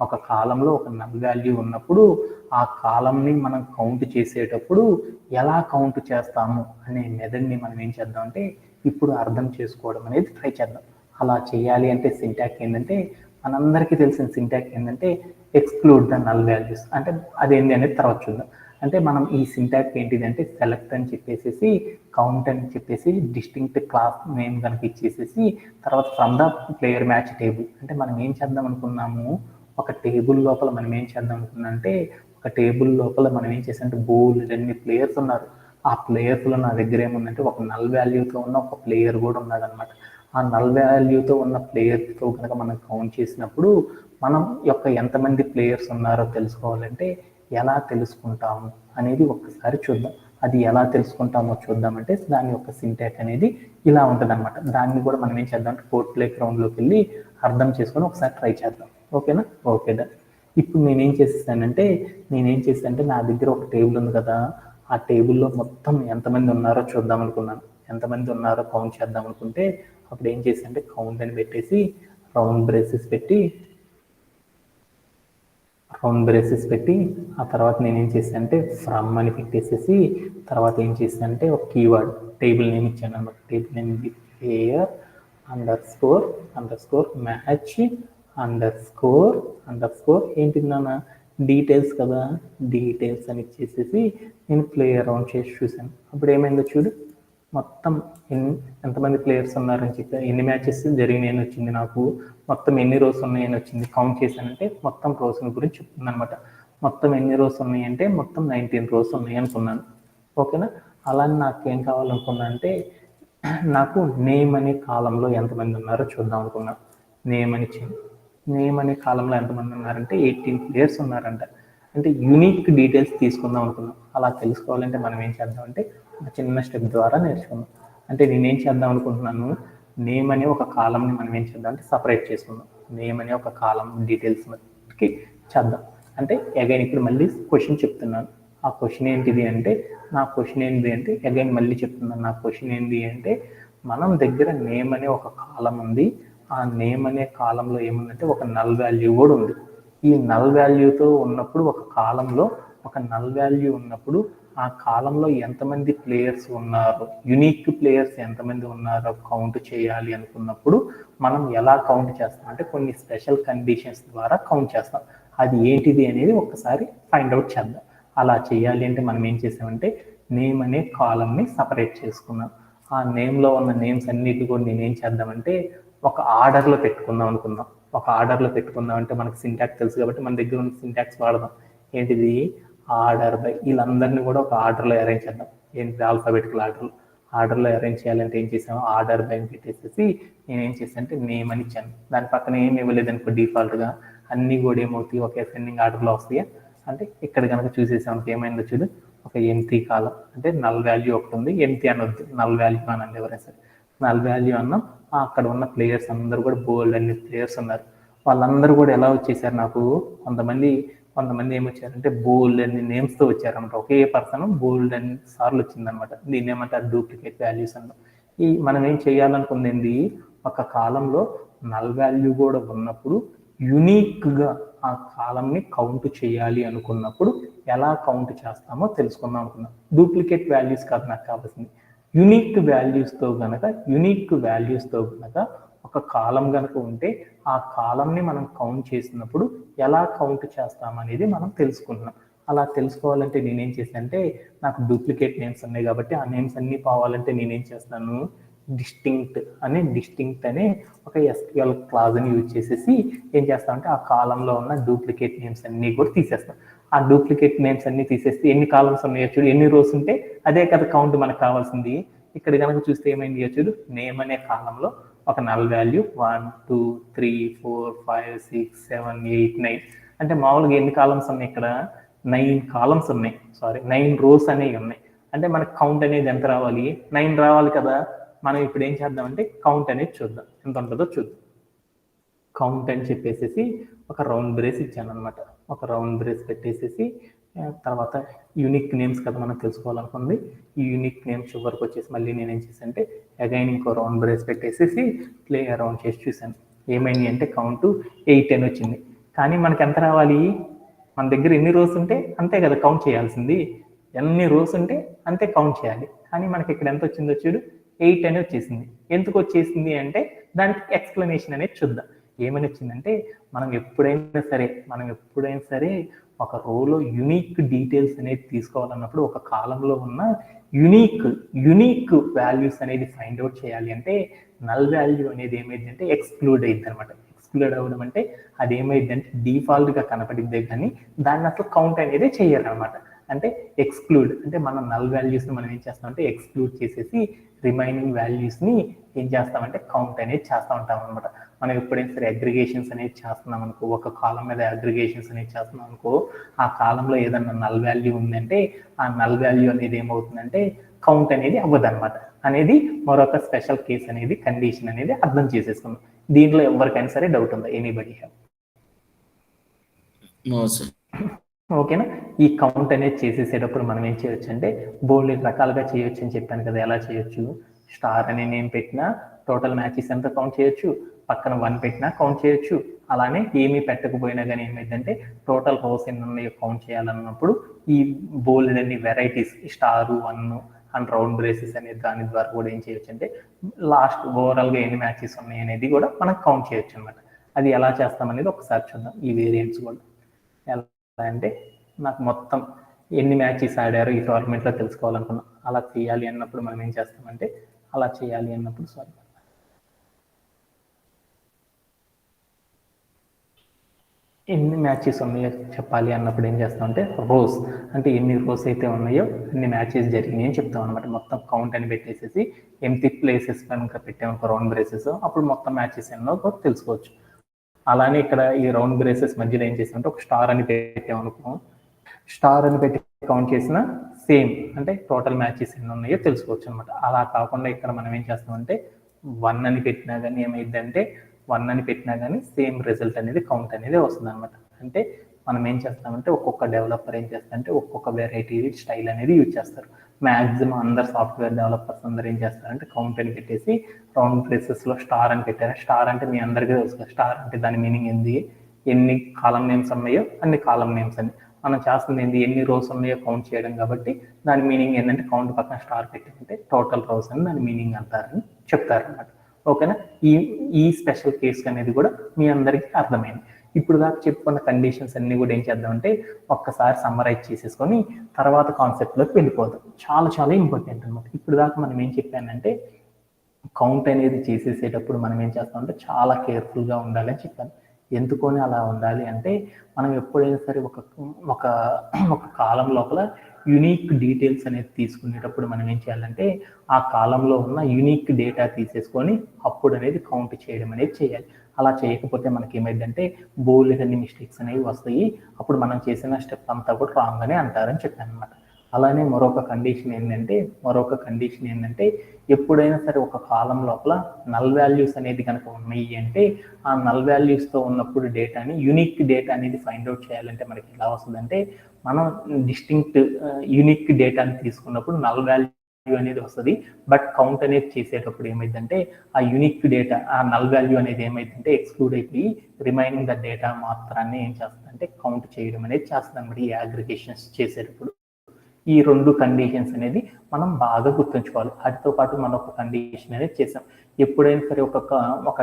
ఒక కాలంలో ఒక నల్ వాల్యూ ఉన్నప్పుడు ఆ కాలంని మనం కౌంట్ చేసేటప్పుడు ఎలా కౌంట్ చేస్తాము అనే మెథడ్ని మనం ఏం చేద్దాం అంటే ఇప్పుడు అర్థం చేసుకోవడం అనేది ట్రై చేద్దాం. అలా చేయాలి అంటే సింటాక్స్ ఏంటంటే మనందరికీ తెలిసిన సింటాక్స్ ఏంటంటే ఎక్స్క్లూడ్ ద నల్ వాల్యూస్. అంటే అదేంటి అనేది తర్వాత చూద్దాం. అంటే మనం ఈ సింటాక్స్ ఏంటిదంటే సెలెక్ట్ అని చెప్పేసి కౌంట్ అని చెప్పేసి డిస్టింక్ట్ క్లాస్ నేమ్ కనుక ఇచ్చేసేసి తర్వాత from the player match table. అంటే మనం ఏం చేద్దాం అనుకున్నాము, ఒక టేబుల్ లోపల మనం ఏం చేద్దాం అనుకున్నాం అంటే ఒక టేబుల్ లోపల మనం ఏం చేసామంటే బోల్డ్ అన్ని ప్లేయర్స్ ఉన్నారు. ఆ ప్లేయర్స్లో నా దగ్గర ఏముందంటే ఒక నల్ వాల్యూతో ఉన్న ఒక ప్లేయర్ కూడా ఉన్నాడు అనమాట. ఆ నల్ వాల్యూతో ఉన్న ప్లేయర్తో కనుక మనం కౌంట్ చేసినప్పుడు మనం యొక్క ఎంతమంది ప్లేయర్స్ ఉన్నారో తెలుసుకోవాలంటే ఎలా తెలుసుకుంటాము అనేది ఒక్కసారి చూద్దాం. అది ఎలా తెలుసుకుంటామో చూద్దామంటే దాని యొక్క సింటాక్స్ అనేది ఇలా ఉంటుంది అనమాట. దాన్ని కూడా మనం ఏం చేద్దాం అంటే కోడ్ ప్లే గ్రౌండ్లోకి వెళ్ళి అర్థం చేసుకొని ఒకసారి ట్రై చేద్దాం. ఓకేనా? ఓకే దా. ఇప్పుడు నేనేం చేస్తానంటే నా దగ్గర ఒక టేబుల్ ఉంది కదా, ఆ టేబుల్లో మొత్తం ఎంతమంది ఉన్నారో చూద్దాం అనుకున్నాను. ఎంతమంది ఉన్నారో కౌంట్ చేద్దాం అనుకుంటే అప్పుడు ఏం చేశానంటే కౌంట్ అని పెట్టేసి రౌండ్ బ్రేసెస్ పెట్టి ఆ తర్వాత నేనేం చేశానంటే ఫ్రమ్ అని పెట్టేసేసి తర్వాత ఏం చేశానంటే ఒక కీవర్డ్ టేబుల్ నేమ్ ఇచ్చాను అనమాట. Table name player under score match under score ఏంటి నాన్న డీటెయిల్స్ కదా, డీటెయిల్స్ అని ఇచ్చేసేసి నేను ప్లే అరౌండ్ చేసి చూశాను. అప్పుడు ఏమైందో చూడు, మొత్తం ఎంతమంది ప్లేయర్స్ ఉన్నారని చెప్పి ఎన్ని మ్యాచెస్ జరిగినాయని వచ్చింది, నాకు మొత్తం ఎన్ని రోస్ ఉన్నాయని వచ్చింది. కౌంట్ చేశానంటే మొత్తం రోస్ గురించి చెప్తుంది అనమాట. మొత్తం ఎన్ని రోస్ ఉన్నాయంటే మొత్తం 19 రోస్ ఉన్నాయి అనుకున్నాను. ఓకేనా? అలానే నాకు ఏం కావాలనుకున్నా అంటే నాకు నేమ్ అనే కాలంలో ఎంతమంది ఉన్నారో చూద్దాం అనుకున్నాను. నేమ్ అనే కాలంలో ఎంతమంది ఉన్నారంటే 18 ప్లేయర్స్ ఉన్నారంట. అంటే యూనిక్ డీటెయిల్స్ తీసుకుందాం అనుకున్నాం. అలా తెలుసుకోవాలంటే మనం ఏం చేద్దామంటే ఒక చిన్న స్టెప్ ద్వారా నేర్చుకుందాం. అంటే నేనేం చేద్దాం అనుకుంటున్నాను, నేమ్ అనే ఒక కాలంని మనం ఏం చేద్దాం అంటే సపరేట్ చేసుకుందాం. నేమ్ అనే ఒక కాలం డీటెయిల్స్కి చేద్దాం. అంటే అగైన్ ఇప్పుడు మళ్ళీ క్వశ్చన్ చెప్తున్నాను. ఆ క్వశ్చన్ ఏంటిది అంటే అగైన్ మళ్ళీ చెప్తున్నాను. నా క్వశ్చన్ ఏంటి అంటే మనం దగ్గర నేమ్ అనే ఒక కాలం ఉంది. ఆ నేమ్ అనే కాలంలో ఏముందంటే ఒక నల్ వాల్యూ కూడా ఉంది. ఈ నల్ వాల్యూతో ఉన్నప్పుడు ఒక కాలంలో ఒక నల్ వాల్యూ ఉన్నప్పుడు ఆ కాలంలో ఎంతమంది ప్లేయర్స్ ఉన్నారు, యునిక్ ప్లేయర్స్ ఎంతమంది ఉన్నారో కౌంట్ చేయాలి అనుకున్నప్పుడు మనం ఎలా కౌంట్ చేస్తాం అంటే కొన్ని స్పెషల్ కండిషన్స్ ద్వారా కౌంట్ చేస్తాం. అది ఏంటిది అనేది ఒకసారి ఫైండ్ అవుట్ చేద్దాం. అలా చేయాలి అంటే మనం ఏం చేసామంటే నేమ్ అనే కాలంని సపరేట్ చేసుకున్నాం. ఆ నేమ్లో ఉన్న నేమ్స్ అన్నిటి కూడా నేనేం చేద్దామంటే ఒక ఆర్డర్లో పెట్టుకుందాం అనుకుందాం. ఒక ఆర్డర్లో పెట్టుకుందాం అంటే మనకు సింటాక్స్ తెలుసు కాబట్టి మన దగ్గర ఉన్న సింటాక్స్ వాడదాం. ఏంటిది? Order by. వీళ్ళందరినీ కూడా ఒక ఆర్డర్లో అరేంజ్ చేద్దాం. ఏంటి? ఆల్ఫాబెటికల్ ఆర్డర్లో అరేంజ్ చేయాలంటే ఏం చేసాము? ఆర్డర్ బై అని పెట్టేసేసి నేనేం చేశాను అంటే నేమ్ అని ఇచ్చాను. దాని పక్కన ఏమి ఇవ్వలేదు అనుకో, డిఫాల్ట్గా అన్నీ కూడా ఏమవుతాయి? ఒక అసెండింగ్ ఆర్డర్లో వస్తాయా? అంటే ఇక్కడ కనుక చూసేసాము ఏమైందో చూడు, ఒక ఎంటీ కాలం అంటే నల్ వాల్యూ ఒకటి ఉంది. ఎంటీ అనొద్దు, నల్ వాల్యూ అనండి ఎవరైనా సరే. నల్ వాల్యూ అన్నాం. అక్కడ ఉన్న ప్లేయర్స్ అందరూ కూడా బోల్డ్ అన్ని ప్లేయర్స్ ఉన్నారు. వాళ్ళందరూ కూడా ఎలా వచ్చేసారు నాకు? కొంతమంది ఏమొచ్చారంటే బోల్డ్ అన్ని నేమ్స్తో వచ్చారనమాట. ఒకే పర్సన్ బోల్డ్ అన్ని సార్లు వచ్చిందనమాట. దీన్ని ఏమంటారు? డూప్లికేట్ వాల్యూస్ అన్నాం. మనం ఏం చేయాలనుకుంది, ఒక కాలంలో నల్ వాల్యూ కూడా ఉన్నప్పుడు యునిక్గా ఆ కాలంని కౌంట్ చేయాలి అనుకున్నప్పుడు ఎలా కౌంట్ చేస్తామో తెలుసుకుందాం అనుకున్నాం. డూప్లికేట్ వాల్యూస్ కాదు నాకు కావాల్సింది, యునిక్ వాల్యూస్తో గనక ఒక కాలం కనుక ఉంటే ఆ కాలంని మనం కౌంట్ చేసినప్పుడు ఎలా కౌంట్ చేస్తామనేది మనం తెలుసుకుంటున్నాం. అలా తెలుసుకోవాలంటే నేనేం చేశానంటే నాకు డూప్లికేట్ నేమ్స్ ఉన్నాయి కాబట్టి ఆ నేమ్స్ అన్నీ పోవాలంటే నేనేం చేస్తాను? డిస్టింక్ట్ అనే ఒక SQL క్లాజ్ని యూజ్ చేసేసి ఏం చేస్తామంటే ఆ కాలంలో ఉన్న డూప్లికేట్ నేమ్స్ అన్నీ కూడా తీసేస్తాం. ఆ డూప్లికేట్ నేమ్స్ అన్ని తీసేస్తే ఎన్ని కాలమ్స్ ఉన్నాయో చూడు, ఎన్ని రోస్ ఉంటే అదే కదా కౌంట్ మనకు కావాల్సింది. ఇక్కడ కనుక చూస్తే ఏమైంది చూడు, నేమ్ అనే కాలంలో ఒక నల్ వాల్యూ 1 2 3 4 5 6 7 8 9 అంటే మామూలుగా ఎన్ని కాలమ్స్ ఉన్నాయి ఇక్కడ? 9 కాలమ్స్ ఉన్నాయి. 9 రోస్ అనేవి ఉన్నాయి. అంటే మనకు కౌంట్ అనేది ఎంత రావాలి? 9 రావాలి కదా. మనం ఇప్పుడు ఏం చేద్దామంటే కౌంట్ అనేది చూద్దాం, ఎంత ఉంటుందో చూద్దాం. కౌంట్ అని చెప్పేసి ఒక రౌండ్ బ్రేస్ ఇచ్చాను అనమాట. ఒక రౌండ్ బ్రేస్ పెట్టేసేసి తర్వాత యూనిక్ నేమ్స్ కదా మనం తెలుసుకోవాలనుకుంది. ఈ యూనిక్ నేమ్స్ చివరికి వచ్చేసి మళ్ళీ నేనేం చేశాను అంటే అగైన్ ఇంకో రౌండ్ బ్రేస్ పెట్టేసేసి ప్లే అరౌండ్ చేసి చూశాను. ఏమైంది అంటే కౌంట్ 8 అని వచ్చింది. కానీ మనకి ఎంత రావాలి? మన దగ్గర ఎన్ని రోస్ ఉంటే అంతే కదా కౌంట్ చేయాల్సింది. ఎన్ని రోస్ ఉంటే అంతే కౌంట్ చేయాలి. కానీ మనకి ఇక్కడ ఎంత వచ్చిందో చూడు, 8 అని వచ్చేసింది. ఎందుకు వచ్చేసింది అంటే దానికి ఎక్స్ప్లెనేషన్ అనేది చూద్దాం. ఏమని వచ్చిందంటే మనం ఎప్పుడైనా సరే ఒక రోలో యునిక్ డీటెయిల్స్ అనేది తీసుకోవాలన్నప్పుడు ఒక కాలంలో ఉన్న యునిక్ వాల్యూస్ అనేది ఫైండ్ అవుట్ చేయాలి అంటే నల్ వాల్యూ అనేది ఏమైందంటే ఎక్స్క్లూడ్ అయింది అనమాట. ఎక్స్క్లూడ్ అవ్వడం అంటే అది ఏమైందంటే డిఫాల్ట్గా కనపడిద్దే కానీ దాన్ని అసలు కౌంట్ అనేది చేయరనమాట. అంటే ఎక్స్క్లూడ్ అంటే మనం నల్ వాల్యూస్ని మనం ఏం చేస్తామంటే ఎక్స్క్లూడ్ చేసేసి రిమైనింగ్ వాల్యూస్ని ఏం చేస్తామంటే కౌంట్ అనేది చేస్తూ ఉంటాం అనమాట. మనం ఎప్పుడైనా సరే అగ్రిగేషన్స్ అనేది చేస్తున్నాం అనుకో, ఒక కాలం మీద అగ్రిగేషన్స్ అనేది చేస్తున్నాం అనుకో, ఆ కాలంలో ఏదన్నా నల్ వాల్యూ ఉందంటే ఆ నల్ వాల్యూ అనేది ఏమవుతుందంటే కౌంట్ అనేది అవ్వదన్నమాట. అనేది మరొక స్పెషల్ కేస్ అనేది కండిషన్ అనేది అర్థం చేసేసుకున్నాం. దీంట్లో ఎవరికైనా సరే డౌట్ ఉందా? Anybody have? No sir. ఓకేనా? ఈ కౌంట్ అనేది చేసేసేటప్పుడు మనం ఏం చేయొచ్చు అంటే బోల్డ్ రకాలుగా చేయొచ్చు అని చెప్పాను కదా. ఎలా చేయొచ్చు? స్టార్ అనే నేమ్ పెట్టినా టోటల్ మ్యాచెస్ ఎంత కౌంట్ చేయొచ్చు, పక్కన 1 పెట్టినా కౌంట్ చేయొచ్చు. అలానే ఏమీ పెట్టకపోయినా కానీ ఏమైందంటే టోటల్ రోస్ ఎన్ని ఉన్నాయో కౌంట్ చేయాలన్నప్పుడు ఈ బోల్డ్ అన్ని varieties star 1 and round braces అనేది దాని ద్వారా కూడా ఏం చేయొచ్చు అంటే లాస్ట్ ఓవరాల్గా ఎన్ని మ్యాచెస్ ఉన్నాయి అనేది కూడా మనం కౌంట్ చేయొచ్చు అనమాట. అది ఎలా చేస్తామనేది ఒకసారి చూద్దాం. ఈ వేరియంట్స్ కూడా ఎలా అంటే నాకు మొత్తం ఎన్ని మ్యాచెస్ ఆడారో ఈ టోర్నమెంట్లో తెలుసుకోవాలనుకున్నాం. అలా చేయాలి అన్నప్పుడు మనం ఏం చేస్తామంటే ఎన్ని మ్యాచెస్ ఉన్నాయో చెప్పాలి అన్నప్పుడు ఏం చేస్తామంటే రోస్ అంటే ఎన్ని రోస్ అయితే ఉన్నాయో అన్ని మ్యాచెస్ జరిగినాయి అని చెప్తాం అనమాట. మొత్తం కౌంట్ అని పెట్టేసేసి ఎంటీ ప్లేసెస్ కనుక పెట్టామనుకో రౌండ్ బ్రేసెస్, అప్పుడు మొత్తం మ్యాచెస్ ఎన్నో తెలుసుకోవచ్చు. అలానే ఇక్కడ ఈ రౌండ్ బ్రేసెస్ మధ్యలో ఏం చేస్తామంటే ఒక స్టార్ అని పెట్టామనుకో, స్టార్ అని పెట్టి కౌంట్ చేసిన సేమ్ అంటే టోటల్ మ్యాచెస్ ఎన్ని ఉన్నాయో తెలుసుకోవచ్చు అనమాట. అలా కాకుండా ఇక్కడ మనం ఏం చేస్తామంటే 1 అని పెట్టినా కానీ ఏమైందంటే 1 అని పెట్టినా కానీ సేమ్ రిజల్ట్ అనేది కౌంట్ అనేది వస్తుంది అనమాట. అంటే మనం ఏం చేస్తామంటే ఒక్కొక్క డెవలపర్ ఏం చేస్తారంటే ఒక్కొక్క వెరైటీ స్టైల్ అనేది యూజ్ చేస్తారు. మ్యాక్సిమం అందరు సాఫ్ట్వేర్ డెవలపర్స్ అందరు ఏం చేస్తారంటే కౌంట్ అని పెట్టేసి రౌండ్ బ్రేసెస్లో స్టార్ అని పెట్టారు. స్టార్ అంటే మీ అందరికీ తెలుసు. స్టార్ అంటే దాని మీనింగ్ ఏంది, ఎన్ని కాలం నేమ్స్ ఉన్నాయో అన్ని కాలం నేమ్స్ అని. మనం చేస్తుంది ఏంది, ఎన్ని రోస్ ఉన్నాయో కౌంట్ చేయడం కాబట్టి దాని మీనింగ్ ఏంటంటే కౌంట్ పక్కన స్టార్ పెట్టిందంటే టోటల్ రోస్ అని దాని మీనింగ్ అంటారని చెప్తారు అన్నమాట. ఓకేనా. ఈ స్పెషల్ కేస్ అనేది కూడా మీ అందరికీ అర్థమైంది. ఇప్పుడు దాకా చెప్పుకున్న కండిషన్స్ అన్ని కూడా ఏం చేద్దామంటే ఒక్కసారి సమ్మరైజ్ చేసేసుకొని తర్వాత కాన్సెప్ట్లోకి వెళ్ళిపోతాం. చాలా చాలా ఇంపార్టెంట్ అనమాట. ఇప్పుడు దాకా మనం ఏం చెప్పానంటే కౌంట్ అనేది చేసేసేటప్పుడు మనం ఏం చేస్తామంటే చాలా కేర్ఫుల్గా ఉండాలని చెప్పాను. ఎందుకొని అలా ఉండాలి అంటే మనం ఎప్పుడైనా సరే ఒక కాలం లోపల యునిక్ డీటెయిల్స్ అనేది తీసుకునేటప్పుడు మనం ఏం చేయాలంటే ఆ కాలంలో ఉన్న యునిక్ డేటా తీసేసుకొని అప్పుడు అనేది కౌంట్ చేయడం అనేది చేయాలి. అలా చేయకపోతే మనకి ఏమైందంటే బోల్డ్ అన్ని మిస్టేక్స్ అనేవి వస్తాయి. అప్పుడు మనం చేసిన స్టెప్ అంతా కూడా రాంగ్ అని అంటారని చెప్పాను అనమాట. అలానే మరొక కండిషన్ ఏంటంటే ఎప్పుడైనా సరే ఒక కాలం లోపల నల్ వాల్యూస్ అనేది కనుక ఉన్నాయి అంటే ఆ నల్ వాల్యూస్తో ఉన్నప్పుడు డేటాని యూనిక్ డేటా అనేది ఫైండ్ అవుట్ చేయాలంటే మనకి ఎలా వస్తుందంటే మనం డిస్టింక్ట్ యూనిక్ డేటాని తీసుకున్నప్పుడు నల్ వాల్యూ అనేది వస్తుంది. బట్ కౌంట్ అనేది చేసేటప్పుడు ఏమైందంటే ఆ యూనిక్ డేటా ఆ నల్ వాల్యూ అనేది ఏమైందంటే ఎక్స్క్లూడ్ అయిపోయి రిమైనింగ్ ద డేటా మాత్రాన్ని ఏం చేస్తుందంటే కౌంట్ చేయడం అనేది చేస్తుంది అనమాట ఈ అగ్రిగేషన్స్ చేసేటప్పుడు. ఈ రెండు కండిషన్స్ అనేది మనం బాగా గుర్తుంచుకోవాలి. వాటితో పాటు మనం ఒక కండిషన్ అనేది చేసాం. ఎప్పుడైనా సరే ఒక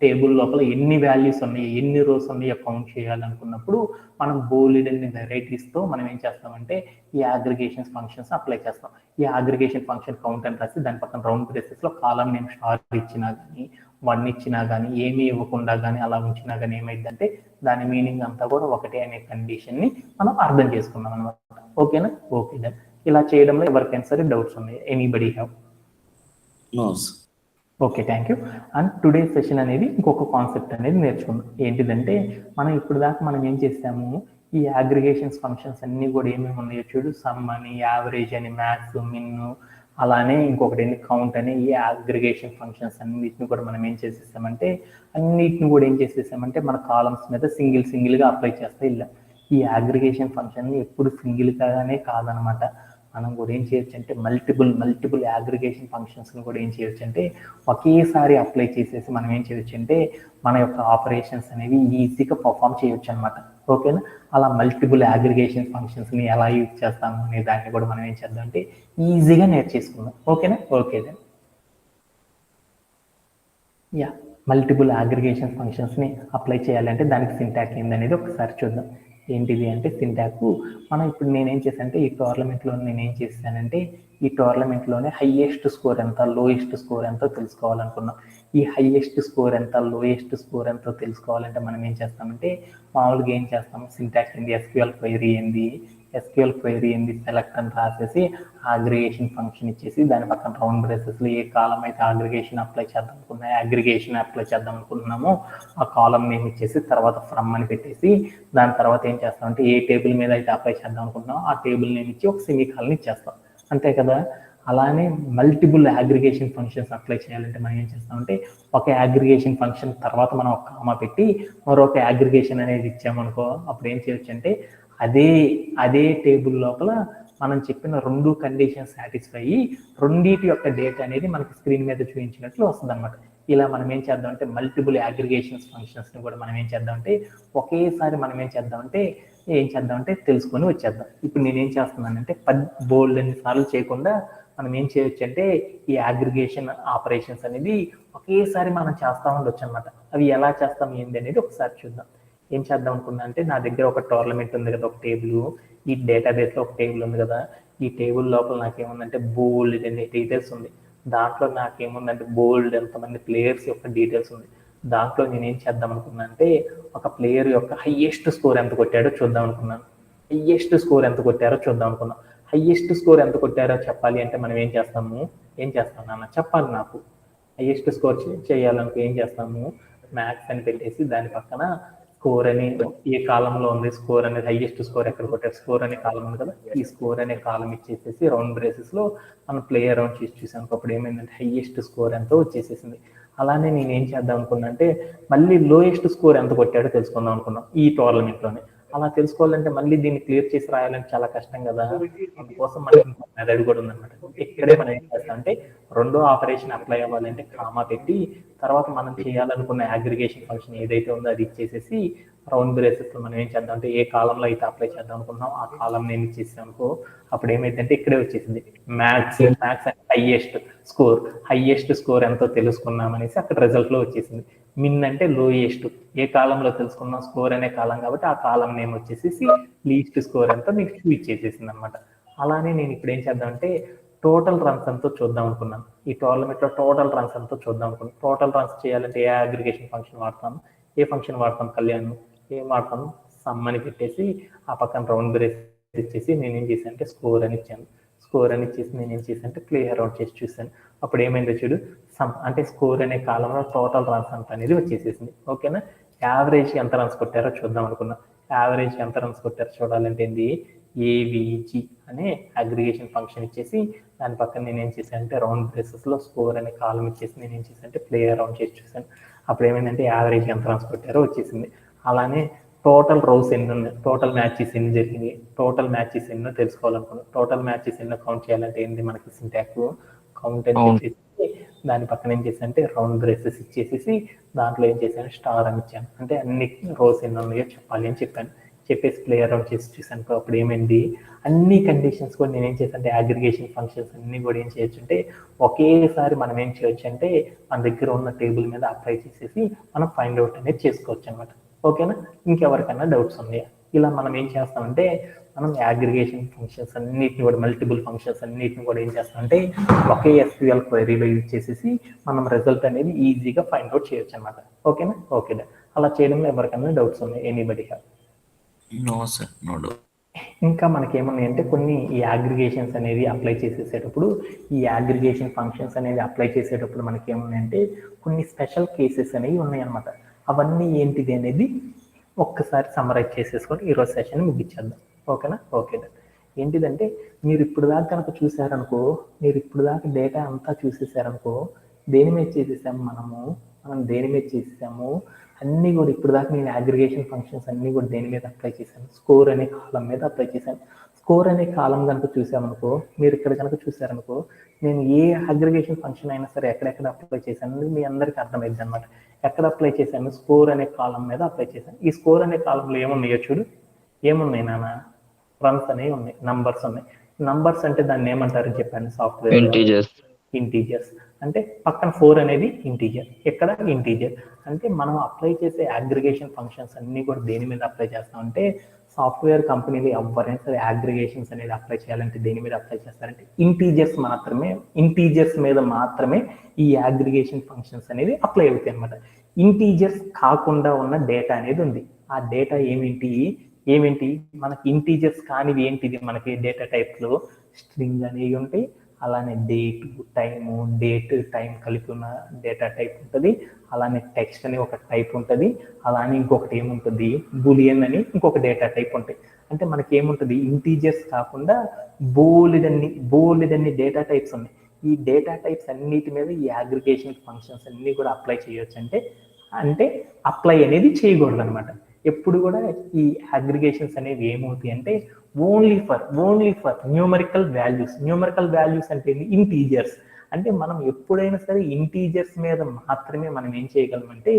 టేబుల్ లోపల ఎన్ని వాల్యూస్ ఉన్నాయి, ఎన్ని రోస్ ఉన్నాయో కౌంట్ చేయాలనుకున్నప్పుడు మనం బోల్డ్ అన్ని వెరైటీస్తో మనం ఏం చేస్తామంటే ఈ అగ్రిగేషన్స్ ఫంక్షన్స్ అప్లై చేస్తాం. ఈ అగ్రిగేషన్ ఫంక్షన్ కౌంట్ అని రాసి దాని పక్కన రౌండ్ బ్రేసెస్లో కాలం నేమ్ స్టార్ ఇచ్చినా కానీ 1 ఇచ్చినా కానీ ఏమీ ఇవ్వకుండా కానీ అలా ఉంచినా కానీ ఏమైందంటే దాని మీనింగ్ అంతా కూడా ఒకటే అనే కండిషన్ని మనం అర్థం చేసుకున్నాం అనమాట. ఓకేనా. ఓకే దెన్ ఇలా చేయడంలో ఎవరికైనా సరే డౌట్స్ ఉన్నాయి? Anybody have? No. Okay, thank you. And today session అనేది ఇంకొక కాన్సెప్ట్ అనేది నేర్చుకుందాం. ఏంటిదంటే ఇప్పుడు దాకా మనం ఏం చేసాము, ఈ అగ్రిగేషన్స్ ఫంక్షన్స్ అన్ని కూడా ఏమేమి ఉన్నాయో చూడు, సమ్ అని, యావరేజ్ అని, మ్యాక్స్, మిన్, అలానే ఇంకొకటి ఏంటి కౌంట్ అని, ఈ అగ్రిగేషన్ ఫంక్షన్స్ అన్నిటిని కూడా మనం ఏం చేసేసామంటే మన కాలమ్స్ మీద సింగిల్గా అప్లై చేస్తే ఇలా ఈ అగ్రిగేషన్ ఫంక్షన్ ఎప్పుడు సింగిల్గానే కాదనమాట. మనం కూడా ఏం చేయొచ్చు అంటే మల్టిపుల్ అగ్రిగేషన్ ఫంక్షన్స్ని కూడా ఏం చేయొచ్చు అంటే ఒకేసారి అప్లై చేసేసి మనం ఏం చేయొచ్చు అంటే మన యొక్క ఆపరేషన్స్ అనేవి ఈజీగా పర్ఫామ్ చేయొచ్చు అనమాట. ఓకేనా. అలా మల్టిపుల్ అగ్రిగేషన్ ఫంక్షన్స్ని ఎలా యూజ్ చేస్తాము అనే దాన్ని కూడా మనం ఏం చేద్దాం అంటే ఈజీగా నేర్చేసుకుందాం. ఓకేనా. ఓకే దెన్ మల్టిపుల్ అగ్రిగేషన్ ఫంక్షన్స్ని అప్లై చేయాలంటే దానికి సింటాక్స్ ఏందనేది ఒకసారి చూద్దాం. ఏంటిది అంటే సింటాక్స్ మనం ఇప్పుడు నేనేం చేశానంటే ఈ టోర్నమెంట్లోనే హైయెస్ట్ స్కోర్ ఎంత, లోయెస్ట్ స్కోర్ ఎంతో తెలుసుకోవాలనుకున్నాం. ఈ హైయెస్ట్ స్కోర్ ఎంత, లోయెస్ట్ స్కోర్ ఎంతో తెలుసుకోవాలంటే మనం ఏం చేస్తామంటే మామూలుగా ఏం చేస్తాము, సింటాక్స్ ఏంది, ఎస్క్యూఎల్ క్వైరీ ఏంది సెలెక్ట్ అని రాసేసి అగ్రిగేషన్ ఫంక్షన్ ఇచ్చేసి దాని పక్కన రౌండ్ బ్రేసెస్లో ఏ కాలం అయితే అగ్రిగేషన్ అప్లై చేద్దాం అనుకుంటున్నామో ఆ కాలం నేమ్ ఇచ్చేసి తర్వాత ఫ్రమ్ అని పెట్టేసి దాని తర్వాత ఏం చేస్తామంటే ఏ టేబుల్ మీద అయితే అప్లై చేద్దాం అనుకుంటున్నామో ఆ టేబుల్ నేమ్ ఇచ్చి ఒక సెమీకాలన్ ఇచ్చేస్తాం. అంతే కదా. అలానే మల్టిపుల్ అగ్రిగేషన్ ఫంక్షన్స్ అప్లై చేయాలంటే మనం ఏం చేస్తామంటే ఒక అగ్రిగేషన్ ఫంక్షన్ తర్వాత మనం ఒక కామా పెట్టి మరొక అగ్రిగేషన్ అనేది ఇచ్చామనుకో అప్పుడు ఏం చేయొచ్చు అంటే అదే టేబుల్ లోపల మనం చెప్పిన రెండు కండిషన్స్ సాటిస్ఫై అయ్యి రెండింటి యొక్క డేటా అనేది మనకి స్క్రీన్ మీద చూపించినట్లు వస్తుంది అనమాట. ఇలా మనం ఏం చేద్దామంటే మల్టిపుల్ అగ్రిగేషన్స్ ఫంక్షన్స్ని కూడా మనం ఏం చేద్దామంటే ఒకేసారి మనం ఏం చేద్దామంటే తెలుసుకొని వచ్చేద్దాం. ఇప్పుడు నేనేం చేస్తున్నానంటే బోల్డ్ అన్ని సార్లు చేయకుండా మనం ఏం చేయొచ్చు అంటే ఈ అగ్రిగేషన్ ఆపరేషన్స్ అనేది ఒకేసారి మనం చేస్తూ ఉండొచ్చు అనమాట. అవి ఎలా చేస్తాం ఏంది అనేది ఒకసారి చూద్దాం. ఏం చేద్దాం అనుకున్నా అంటే నా దగ్గర ఒక టోర్నమెంట్ ఉంది కదా, ఒక టేబుల్, ఈ డేటాబేస్లో ఒక టేబుల్ ఉంది కదా, ఈ టేబుల్ లోపల నాకేముందంటే బోల్డ్ అనే డీటెయిల్స్ ఉంది. దాంట్లో నాకేముందంటే బోల్డ్ ఎంతమంది ప్లేయర్స్ యొక్క డీటెయిల్స్ ఉంది. దాంట్లో నేనేం చేద్దాం అనుకున్నా అంటే ఒక ప్లేయర్ యొక్క హైయెస్ట్ స్కోర్ ఎంత కొట్టారో చూద్దాం అనుకున్నాను. హైయెస్ట్ స్కోర్ ఎంత కొట్టారో చెప్పాలి అంటే మనం ఏం చేస్తాం నాన్న చెప్పాలి. నాకు హైయెస్ట్ స్కోర్ చేయాలనుకో ఏం చేస్తాము, మ్యాథ్స్ అని పెట్టేసి దాని పక్కన స్కోర్ అని ఏ కాలంలో ఉంది, స్కోర్ అనేది హైయెస్ట్ స్కోర్ ఎక్కడ కొట్టారు, స్కోర్ అనే కాలం ఉంది కదా, ఈ స్కోర్ అనే కాలం ఇచ్చేసేసి రౌండ్ బ్రేసెస్లో మనం ప్లేయర్ రౌండ్ చూసాం. అప్పుడు ఏమైందంటే హైయెస్ట్ స్కోర్ ఎంతో వచ్చేసేసింది. అలానే నేను ఏం చేద్దాం అనుకున్నా అంటే మళ్ళీ లోయెస్ట్ స్కోర్ ఎంత కొట్టాడో తెలుసుకుందాం అనుకున్నాం ఈ టోర్నమెంట్లోనే. అలా తెలుసుకోవాలంటే మళ్ళీ దీన్ని క్లియర్ చేసి రాయాలంటే చాలా కష్టం కదా. అందుకోసం మనకి ఇంకో మెథడ్ కూడా ఉందన్నమాట. ఇక్కడే మనం ఏం చేస్తాం అంటే రెండో ఆపరేషన్ అప్లై అవ్వాలంటే కామా పెట్టి తర్వాత మనం చేయాలనుకున్న అగ్రిగేషన్ ఫంక్షన్ ఏదైతే ఉందో అది ఇచ్చేసేసి రౌండ్ బ్రేసెస్ లో మనం ఏం చేద్దాం అంటే ఏ కాలంలో అయితే అప్లై చేద్దాం అనుకున్నాం ఆ కాలం నేను ఇచ్చేసాం అనుకో అప్పుడు ఏమైందంటే ఇక్కడే వచ్చేసింది మ్యాథ్స్ అంటే హైయెస్ట్ స్కోర్ ఎంతో తెలుసుకున్నాం అనేసి అక్కడ రిజల్ట్ లో వచ్చేసింది. మిన్ అంటే లోయెస్ట్, ఏ కాలంలో తెలుసుకున్నాం స్కోర్ అనే కాలం కాబట్టి ఆ కాలం నేమ్ వచ్చేసి లీస్ట్ స్కోర్ ఎంతో మీకు చూపించేసేసింది అనమాట. అలానే నేను ఇప్పుడు ఏం చేద్దాం అంటే టోటల్ రన్స్ ఎంతో చూద్దాం అనుకున్నాను. ఈ టోర్నమెంట్ లో టోటల్ రన్స్ ఎంతో చూద్దాం అనుకున్నాను. టోటల్ రన్స్ చేయాలంటే ఏ అగ్రిగేషన్ ఫంక్షన్ వాడతాం, ఏ ఫంక్షన్ వాడతాం, కళ్యాణ్ ఏం వాడతాం, సమ్ అని పెట్టేసి ఆ పక్కన రౌండ్ బ్రేస్ ఇచ్చేసి నేను ఏం చేశాను అంటే స్కోర్ అని ఇచ్చాను. స్కోర్ అని ఇచ్చేసి నేను ఏం చేశాను అంటే ప్లే అరౌండ్ చేసి చూశాను. అప్పుడు ఏమైందో చూడు, సమ్ అంటే స్కోర్ అనే కాలంలో టోటల్ రన్స్ అంత అనేది వచ్చేసేసింది. ఓకేనా. యావరేజ్ ఎంత రన్స్ కొట్టారో చూద్దాం అనుకున్నా. యావరేజ్ ఎంత రన్స్ కొట్టారో చూడాలంటే ఏంది, ఏవిజి అనే అగ్రిగేషన్ ఫంక్షన్ ఇచ్చేసి దాని పక్కన నేను ఏం చేశాను అంటే రౌండ్ బ్రేసెస్ లో స్కోర్ అనే కాలం ఇచ్చేసి నేను ఏం చేశాను అంటే ప్లే అరౌండ్ చేసి చూశాను. అప్పుడు ఏమైందంటే యావరేజ్ ఎంత రన్స్ కొట్టారో వచ్చేసింది. అలానే టోటల్ రోస్ ఎన్ని ఉన్నాయి, టోటల్ మ్యాచెస్ ఎన్ని జరిగింది, టోటల్ మ్యాచెస్ ఎన్నో తెలుసుకోవాలనుకున్నాను. టోటల్ మ్యాచెస్ ఎన్నో కౌంట్ చేయాలంటే ఏంటి మనకి సింటాక్స్ కౌంట్ అని చెప్పేసి దాని పక్కన ఏం చేశాను అంటే రౌండ్ బ్రేసెస్ ఇచ్చేసేసి దాంట్లో ఏం చేశాను స్టార్ అని ఇచ్చాను. అంటే అన్ని రోస్ ఎన్ని ఉన్నాయో చెప్పాలి అని చెప్పాను. చెప్పేసి ప్లే అరౌండ్ చేసి చూసాను. అప్పుడు ఏమైంది, అన్ని కండిషన్స్ కూడా నేను ఏం చేశాను అంటే అగ్రిగేషన్ ఫంక్షన్స్ అన్ని కూడా ఏం చేయొచ్చు అంటే ఒకేసారి మనం ఏం చేయొచ్చు అంటే మన దగ్గర ఉన్న టేబుల్ మీద అప్లై చేసేసి మనం ఫైండ్ అవుట్ అనేది చేసుకోవచ్చు అనమాట. ఓకేనా. ఇంకెవరికైనా డౌట్స్ ఉన్నాయా? ఇలా మనం ఏం చేస్తామంటే మనం అగ్రిగేషన్ ఫంక్షన్స్ అన్నిటిని కూడా మల్టిపుల్ ఫంక్షన్స్ అన్నిటిని కూడా ఏం చేస్తామంటే ఒకే ఎస్క్యూఎల్ క్వైరీలో యూజ్ చేసేసి మనం రిజల్ట్ అనేది ఈజీగా ఫైండ్ అవుట్ చేయొచ్చు అనమాట. ఓకేనా. ఓకే. అలా చేయడంలో ఎవరికైనా డౌట్స్ ఉన్నాయి? Anybody have? No sir, no doubt. ఇంకా మనకేమన్నాయి అంటే కొన్ని ఈ అగ్రిగేషన్స్ అనేది అప్లై చేసేసేటప్పుడు ఈ అగ్రిగేషన్ ఫంక్షన్స్ అనేది అప్లై చేసేటప్పుడు మనకి ఏమున్నాయంటే కొన్ని స్పెషల్ కేసెస్ అనేవి ఉన్నాయి అనమాట. అవన్నీ ఏంటిది అనేది ఒక్కసారి సమ్మరైజ్ చేసేసుకొని ఈరోజు సెషన్ ముగించేద్దాం. ఓకేనా. ఓకే. ఏంటిదంటే మీరు ఇప్పుడు దాకా కనుక చూసారనుకో, మీరు ఇప్పుడు దాకా డేటా అంతా చూసేసారనుకో, దేని మీద చేసేసాము మనం దేని మీద చేసేసాము అన్నీ కూడా ఇప్పుడు దాకా నేను అగ్రిగేషన్ ఫంక్షన్స్ అన్నీ కూడా దేని మీద అప్లై చేశాను, స్కోర్ అనే కాలం మీద అప్లై చేశాను. స్కోర్ అనే కాలం కనుక చూసామనుకో, మీరు ఇక్కడ కనుక చూసారనుకో, నేను ఏ అగ్రిగేషన్ ఫంక్షన్ అయినా సరే ఎక్కడెక్కడ అప్లై చేశాను మీ అందరికీ అర్థమైంది అనమాట. ఎక్కడ అప్లై చేశాను, స్కోర్ అనే కాలం మీద అప్లై చేశాను. ఈ స్కోర్ అనే కాలంలో ఏమున్నాయో చూడు, ఏమున్నాయి నాన్న, రన్స్ అనేవి ఉన్నాయి, నంబర్స్ ఉన్నాయి. నంబర్స్ అంటే దాన్ని ఏమంటారని చెప్పాను సాఫ్ట్వేర్, ఇంటీజర్స్. అంటే పక్కన 4 అనేది ఇంటీజర్, ఎక్కడ ఇంటీజర్. అంటే మనం అప్లై చేసే అగ్రిగేషన్ ఫంక్షన్స్ అన్ని కూడా దేని మీద అప్లై చేస్తామంటే సాఫ్ట్వేర్ కంపెనీలు ఎవరైనా సరే అగ్రిగేషన్స్ అనేది అప్లై చేయాలంటే దేని మీద అప్లై చేస్తారంటే ఇంటీజర్స్ మీద మాత్రమే ఈ అగ్రిగేషన్ ఫంక్షన్స్ అనేవి అప్లై అవుతాయి అనమాట. ఇంటీజర్స్ కాకుండా ఉన్న డేటా అనేది ఉంది. ఆ డేటా ఏమిటి మనకి ఇంటీజర్స్ కానివి ఏంటిది, మనకి డేటా టైప్స్ లో స్ట్రింగ్ అనేవి ఉంటాయి. అలానే డేట్ టైం కలిపి ఉన్న డేటా టైప్ ఉంటుంది. అలానే టెక్స్ట్ అని ఒక టైప్ ఉంటుంది. అలానే ఇంకొకటి ఏముంటుంది, బూలియన్ అని ఇంకొక డేటా టైప్ ఉంటాయి. అంటే మనకి ఏముంటుంది, ఇంటీజర్స్ కాకుండా బోల్డన్ని డేటా టైప్స్ ఉన్నాయి. ఈ డేటా టైప్స్ అన్నిటి మీద ఈ అగ్రిగేషన్ ఫంక్షన్స్ అన్ని కూడా అప్లై చేయొచ్చు. అంటే అప్లై అనేది చేయకూడదు అనమాట. ఎప్పుడు కూడా ఈ అగ్రిగేషన్స్ అనేవి ఏమవుతాయి అంటే ఓన్లీ ఫర్ న్యూమరికల్ వాల్యూస్ అంటే ఇంటీజర్స్. అంటే మనం ఎప్పుడైనా సరే ఇంటీజర్స్ మీద మాత్రమే మనం ఏం చేయగలం అంటే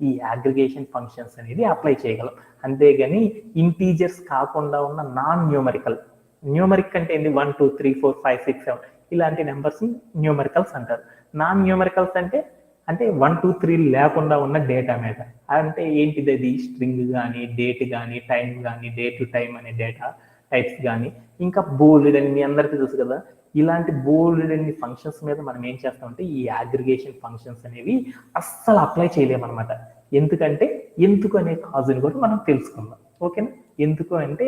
ఈ అగ్రిగేషన్ ఫంక్షన్స్ అనేది అప్లై చేయగలం. అంతేగాని ఇంటీజర్స్ కాకుండా ఉన్న నాన్ న్యూమరిక్ అంటే ఏంటి, 1 2 3 4 5 6 7 ఇలాంటి నెంబర్స్ న్యూమరికల్స్ అంటారు. నాన్ న్యూమరికల్స్ అంటే 1 2 3 లేకుండా ఉన్న డేటా మీద. అంటే ఏంటిది, అది స్ట్రింగ్ కానీ డేట్ కానీ టైం కానీ డే టు టైం అనే డేటా టైప్స్ కానీ ఇంకా బోల్డ్ అని మీ అందరికీ తెలుసు కదా. ఇలాంటి బోల్డ్ అన్ని ఫంక్షన్స్ మీద మనం ఏం చేస్తామంటే ఈ అగ్రిగేషన్ ఫంక్షన్స్ అనేవి అస్సలు అప్లై చేయలేమన్నమాట. ఎందుకు అనే కాజుని కూడా మనం తెలుసుకుందాం. ఓకేనా. ఎందుకు అంటే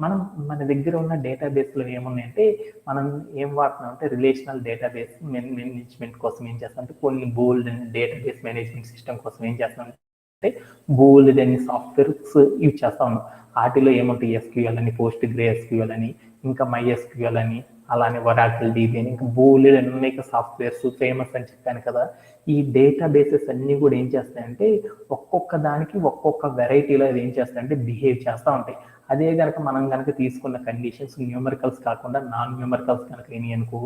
మన దగ్గర ఉన్న డేటాబేస్లో ఏమున్నాయంటే మనం ఏం వాడుతున్నాం అంటే రిలేషనల్ డేటాబేస్ మేనేజ్మెంట్ కోసం ఏం చేస్తాం అంటే కొన్ని బోల్డ్ అండ్ డేటాబేస్ మేనేజ్మెంట్ సిస్టమ్ కోసం ఏం చేస్తాం అంటే బోల్డ్ అన్ని సాఫ్ట్వేర్స్ యూజ్ చేస్తా ఉన్నాం. వాటిలో ఏముంటాయి, ఎస్క్యూఎల్ అని, పోస్ట్ గ్రే ఎస్క్యూఎల్ అని, ఇంకా మై ఎస్క్యూఎల్ అని, అలానే ఒరాకిల్ డీబీ అని ఇంకా బోలెడ్ అనేక సాఫ్ట్వేర్స్ ఫేమస్ అని చెప్పాను కదా. ఈ డేటా బేసెస్ అన్నీ కూడా ఏం చేస్తాయంటే ఒక్కొక్క దానికి ఒక్కొక్క వెరైటీలో అది ఏం చేస్తాయంటే బిహేవ్ చేస్తూ ఉంటాయి. అదే కనుక మనం కనుక తీసుకున్న కండిషన్స్ న్యూమరికల్స్ కాకుండా నాన్ న్యూమరికల్స్ కనుక ఏమి అనుకో,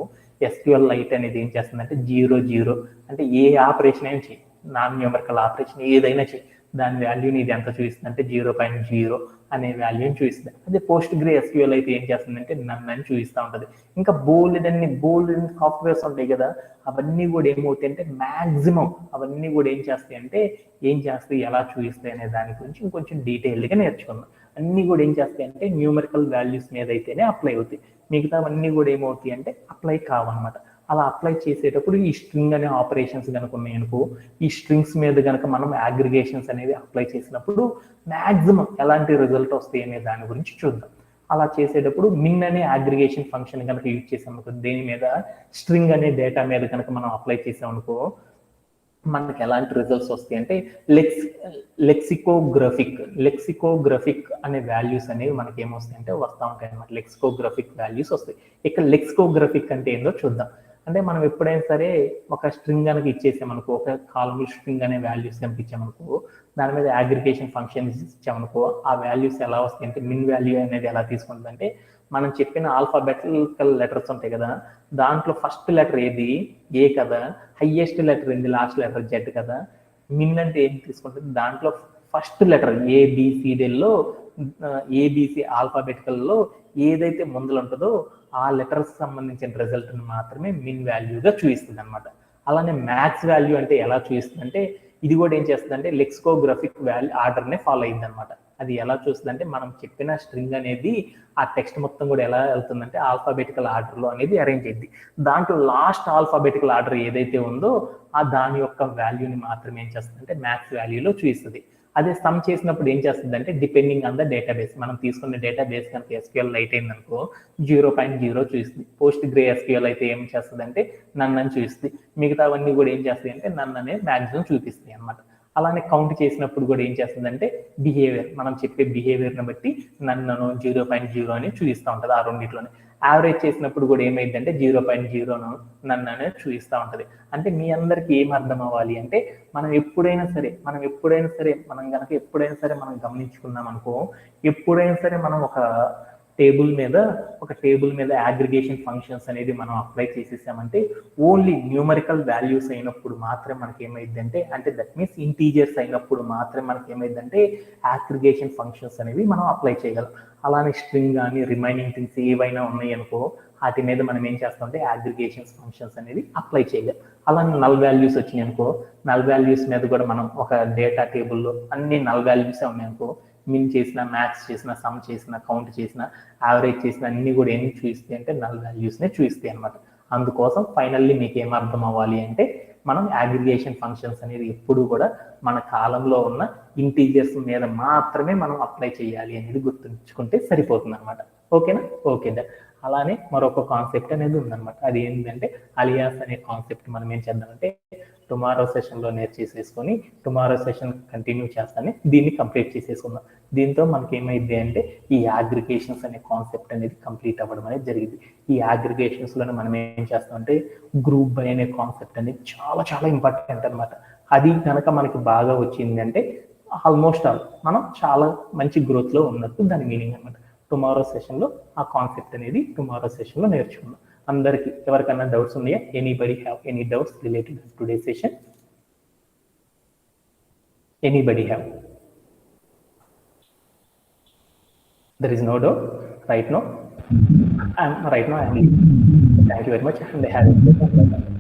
ఎస్క్యూఎల్ లైట్ అనేది ఏం చేస్తుందంటే 0 అంటే ఏ ఆపరేషన్ అయినా చేయి, నాన్ న్యూమరికల్ ఆపరేషన్ ఏదైనా చేయి, దాని వాల్యూని ఇది ఎంత చూపిస్తుంది అంటే 0.0 అనే వాల్యూని చూపిస్తుంది. అదే పోస్ట్ గ్రే ఎస్క్యూఎల్ అయితే ఏం చేస్తుందంటే నన్ను అని చూపిస్తూ ఉంటుంది. ఇంకా బోల్డ్ సాఫ్ట్వేర్స్ ఉంటాయి కదా, అవన్నీ కూడా ఏమవుతాయి అంటే మ్యాక్సిమం అవన్నీ కూడా ఏం చేస్తాయి ఎలా చూపిస్తాయి అనే దాని గురించి ఇంకొంచెం డీటెయిల్డ్గా నేర్చుకుందాం. అన్నీ కూడా ఏం చేస్తాయి అంటే న్యూమరికల్ వాల్యూస్ మీద అయితేనే అప్లై అవుతాయి, మిగతావన్నీ కూడా ఏమవుతాయి అంటే అప్లై కావన్నమాట. అలా అప్లై చేసేటప్పుడు ఈ స్ట్రింగ్ అనే ఆపరేషన్స్ కనుక ఉన్నాయనుకో, ఈ స్ట్రింగ్స్ మీద కనుక మనం అగ్రిగేషన్స్ అనేవి అప్లై చేసినప్పుడు మ్యాక్సిమం ఎలాంటి రిజల్ట్ వస్తాయి అనే దాని గురించి చూద్దాం. అలా చేసేటప్పుడు మిన్ అనే అగ్రిగేషన్ ఫంక్షన్ కనుక యూజ్ చేసామనుకో, దేని మీద స్ట్రింగ్ అనే డేటా మీద కనుక మనం అప్లై చేసామనుకో మనకి ఎలాంటి రిజల్ట్స్ వస్తాయి అంటే లెక్సికోగ్రఫిక్ అనే వాల్యూస్ అనేవి మనకి ఏమొస్తాయి అంటే వస్తూ ఉంటాయి అనమాట. లెక్సికోగ్రఫిక్ వాల్యూస్ వస్తాయి. ఇక్కడ లెక్సికోగ్రఫిక్ అంటే ఏందో చూద్దాం. అంటే మనం ఎప్పుడైనా సరే ఒక స్ట్రింగ్ కనుక ఇచ్చేసామనుకో, ఒక కాలమ్ స్ట్రింగ్ అనే వాల్యూస్ కనుక ఇచ్చామనుకో, దాని మీద అగ్రిగేషన్ ఫంక్షన్స్ ఇచ్చామనుకో, ఆ వాల్యూస్ ఎలా వస్తాయి అంటే మిన్ వాల్యూ అనేది ఎలా తీసుకుంటుంది అంటే మనం చెప్పిన ఆల్ఫాబెటికల్ లెటర్స్ ఉంటాయి కదా, దాంట్లో ఫస్ట్ లెటర్ ఏది ఏ కదా, హైయెస్ట్ లెటర్ ఏంది లాస్ట్ లెటర్ జెడ్ కదా. మిన్ అంటే ఏం తీసుకుంటుంది, దాంట్లో ఫస్ట్ లెటర్ ఏబిసిడిల్లో ఏబిసి ఆల్ఫాబెటికల్లో ఏదైతే ముందులు ఉంటుందో ఆ లెటర్స్ సంబంధించిన రిజల్ట్ని మాత్రమే మిన్ వాల్యూగా చూపిస్తుంది అనమాట. అలానే మ్యాథ్స్ వాల్యూ అంటే ఎలా చూపిస్తుంది అంటే ఇది కూడా ఏం చేస్తుంది అంటే లెక్సికోగ్రఫిక్ వాల్యూ ఆర్డర్నే ఫాలో అయింది అనమాట. అది ఎలా చూస్తుంది అంటే మనం చెప్పిన స్ట్రింగ్ అనేది ఆ టెక్స్ట్ మొత్తం కూడా ఎలా వెళ్తుందంటే ఆల్ఫాబెటికల్ ఆర్డర్లో అనేది అరేంజ్ అయింది. దాంట్లో లాస్ట్ ఆల్ఫాబెటికల్ ఆర్డర్ ఏదైతే ఉందో ఆ దాని యొక్క వాల్యూని మాత్రమే ఏం చేస్తుంది అంటే మ్యాథ్స్ వాల్యూలో చూపిస్తుంది. అదే సమ్ చేసినప్పుడు ఏం చేస్తుంది అంటే డిపెండింగ్ ఆన్ ద డేటాబేస్, మనం తీసుకున్న డేటాబేస్ కనుక ఎస్క్యూఎల్ లైట్ అయిందనుకో 0.0 చూపిస్తుంది. పోస్ట్ గ్రే ఎస్క్యూఎల్ అయితే ఏం చేస్తుంది అంటే నన్ను అని చూపిస్తుంది. మిగతావన్నీ కూడా ఏం చేస్తాయి అంటే నన్ను అనేది మ్యాక్సిమం చూపిస్తాయి అనమాట. అలానే కౌంట్ చేసినప్పుడు కూడా ఏం చేస్తుందంటే బిహేవియర్, మనం చెప్పే బిహేవియర్ని బట్టి నన్ను 0.0 అని చూపిస్తూ ఉంటుంది. ఆ రెండిట్లోనే యావరేజ్ చేసినప్పుడు కూడా ఏమైందంటే 0.0 నన్ను అనేది చూపిస్తూ ఉంటుంది. అంటే మీ అందరికి ఏం అర్థం అవ్వాలి అంటే మనం ఎప్పుడైనా సరే మనం గమనించుకున్నాం అనుకో, ఎప్పుడైనా సరే మనం ఒక టేబుల్ మీద అగ్రిగేషన్ ఫంక్షన్స్ అనేది మనం అప్లై చేసేసామంటే ఓన్లీ న్యూమరికల్ వాల్యూస్ అయినప్పుడు మాత్రమే మనకి ఏమైందంటే అంటే దట్ మీన్స్ ఇంటీజర్స్ అయినప్పుడు మాత్రమే మనకి ఏమైందంటే అగ్రిగేషన్ ఫంక్షన్స్ అనేవి మనం అప్లై చేయగలం. అలానే స్ట్రింగ్ కానీ రిమైనింగ్ థింగ్స్ ఏవైనా ఉన్నాయి అనుకో వాటి మీద మనం ఏం చేస్తామంటే అగ్రిగేషన్ ఫంక్షన్స్ అనేది అప్లై చేయగలం. అలానే నల్ వాల్యూస్ వచ్చినాయి అనుకో, నల్ వాల్యూస్ మీద కూడా మనం ఒక డేటా టేబుల్లో అన్ని నల్ వాల్యూసే ఉన్నాయి అనుకో, మిన్ చేసిన, మ్యాథ్స్ చేసిన, సమ్ చేసిన, కౌంట్ చేసిన, యావరేజ్ చేసిన అన్ని కూడా ఏం చూపిస్తాయి అంటే నల్ వాల్యూస్నే చూపిస్తాయి అనమాట. అందుకోసం ఫైనల్లీ మీకు ఏం అర్థం అవ్వాలి అంటే మనం అగ్రిగేషన్ ఫంక్షన్స్ అనేది ఎప్పుడు కూడా మన కాలంలో ఉన్న ఇంటీజర్స్ మీద మాత్రమే మనం అప్లై చేయాలి అనేది గుర్తుంచుకుంటే సరిపోతుంది అనమాట. ఓకేనా? ఓకే దా. అలానే మరొక కాన్సెప్ట్ అనేది ఉందన్నమాట. అది ఏంటంటే అలియాస్ అనే కాన్సెప్ట్ మనం ఏం చేద్దామంటే టుమారో సెషన్లో నేర్చేసేసుకొని టుమారో సెషన్ కంటిన్యూ చేస్తానే దీన్ని కంప్లీట్ చేసేసుకుందాం. దీంతో మనకి ఏమైంది అంటే ఈ అగ్రిగేషన్స్ అనే కాన్సెప్ట్ అనేది కంప్లీట్ అవ్వడం అనేది జరిగింది. ఈ అగ్రిగేషన్స్లోనే మనం ఏం చేస్తామంటే గ్రూప్ బై అనే కాన్సెప్ట్ అనేది చాలా చాలా ఇంపార్టెంట్ అనమాట. అది కనుక మనకి బాగా వచ్చింది అంటే ఆల్మోస్ట్ ఆల్ మనం చాలా మంచి గ్రోత్లో ఉన్నట్టు దాని మీనింగ్ అనమాట. టుమారో సెషన్లో ఆ కాన్సెప్ట్ అనేది టుమారో సెషన్లో నేర్చుకుందాం. అందరికి ఎవరికైనా డౌట్స్ ఉన్నాయా? Anybody have any doubts related to today session? Anybody have? There is no doubt right now. I am. Thank you very much and have a good day.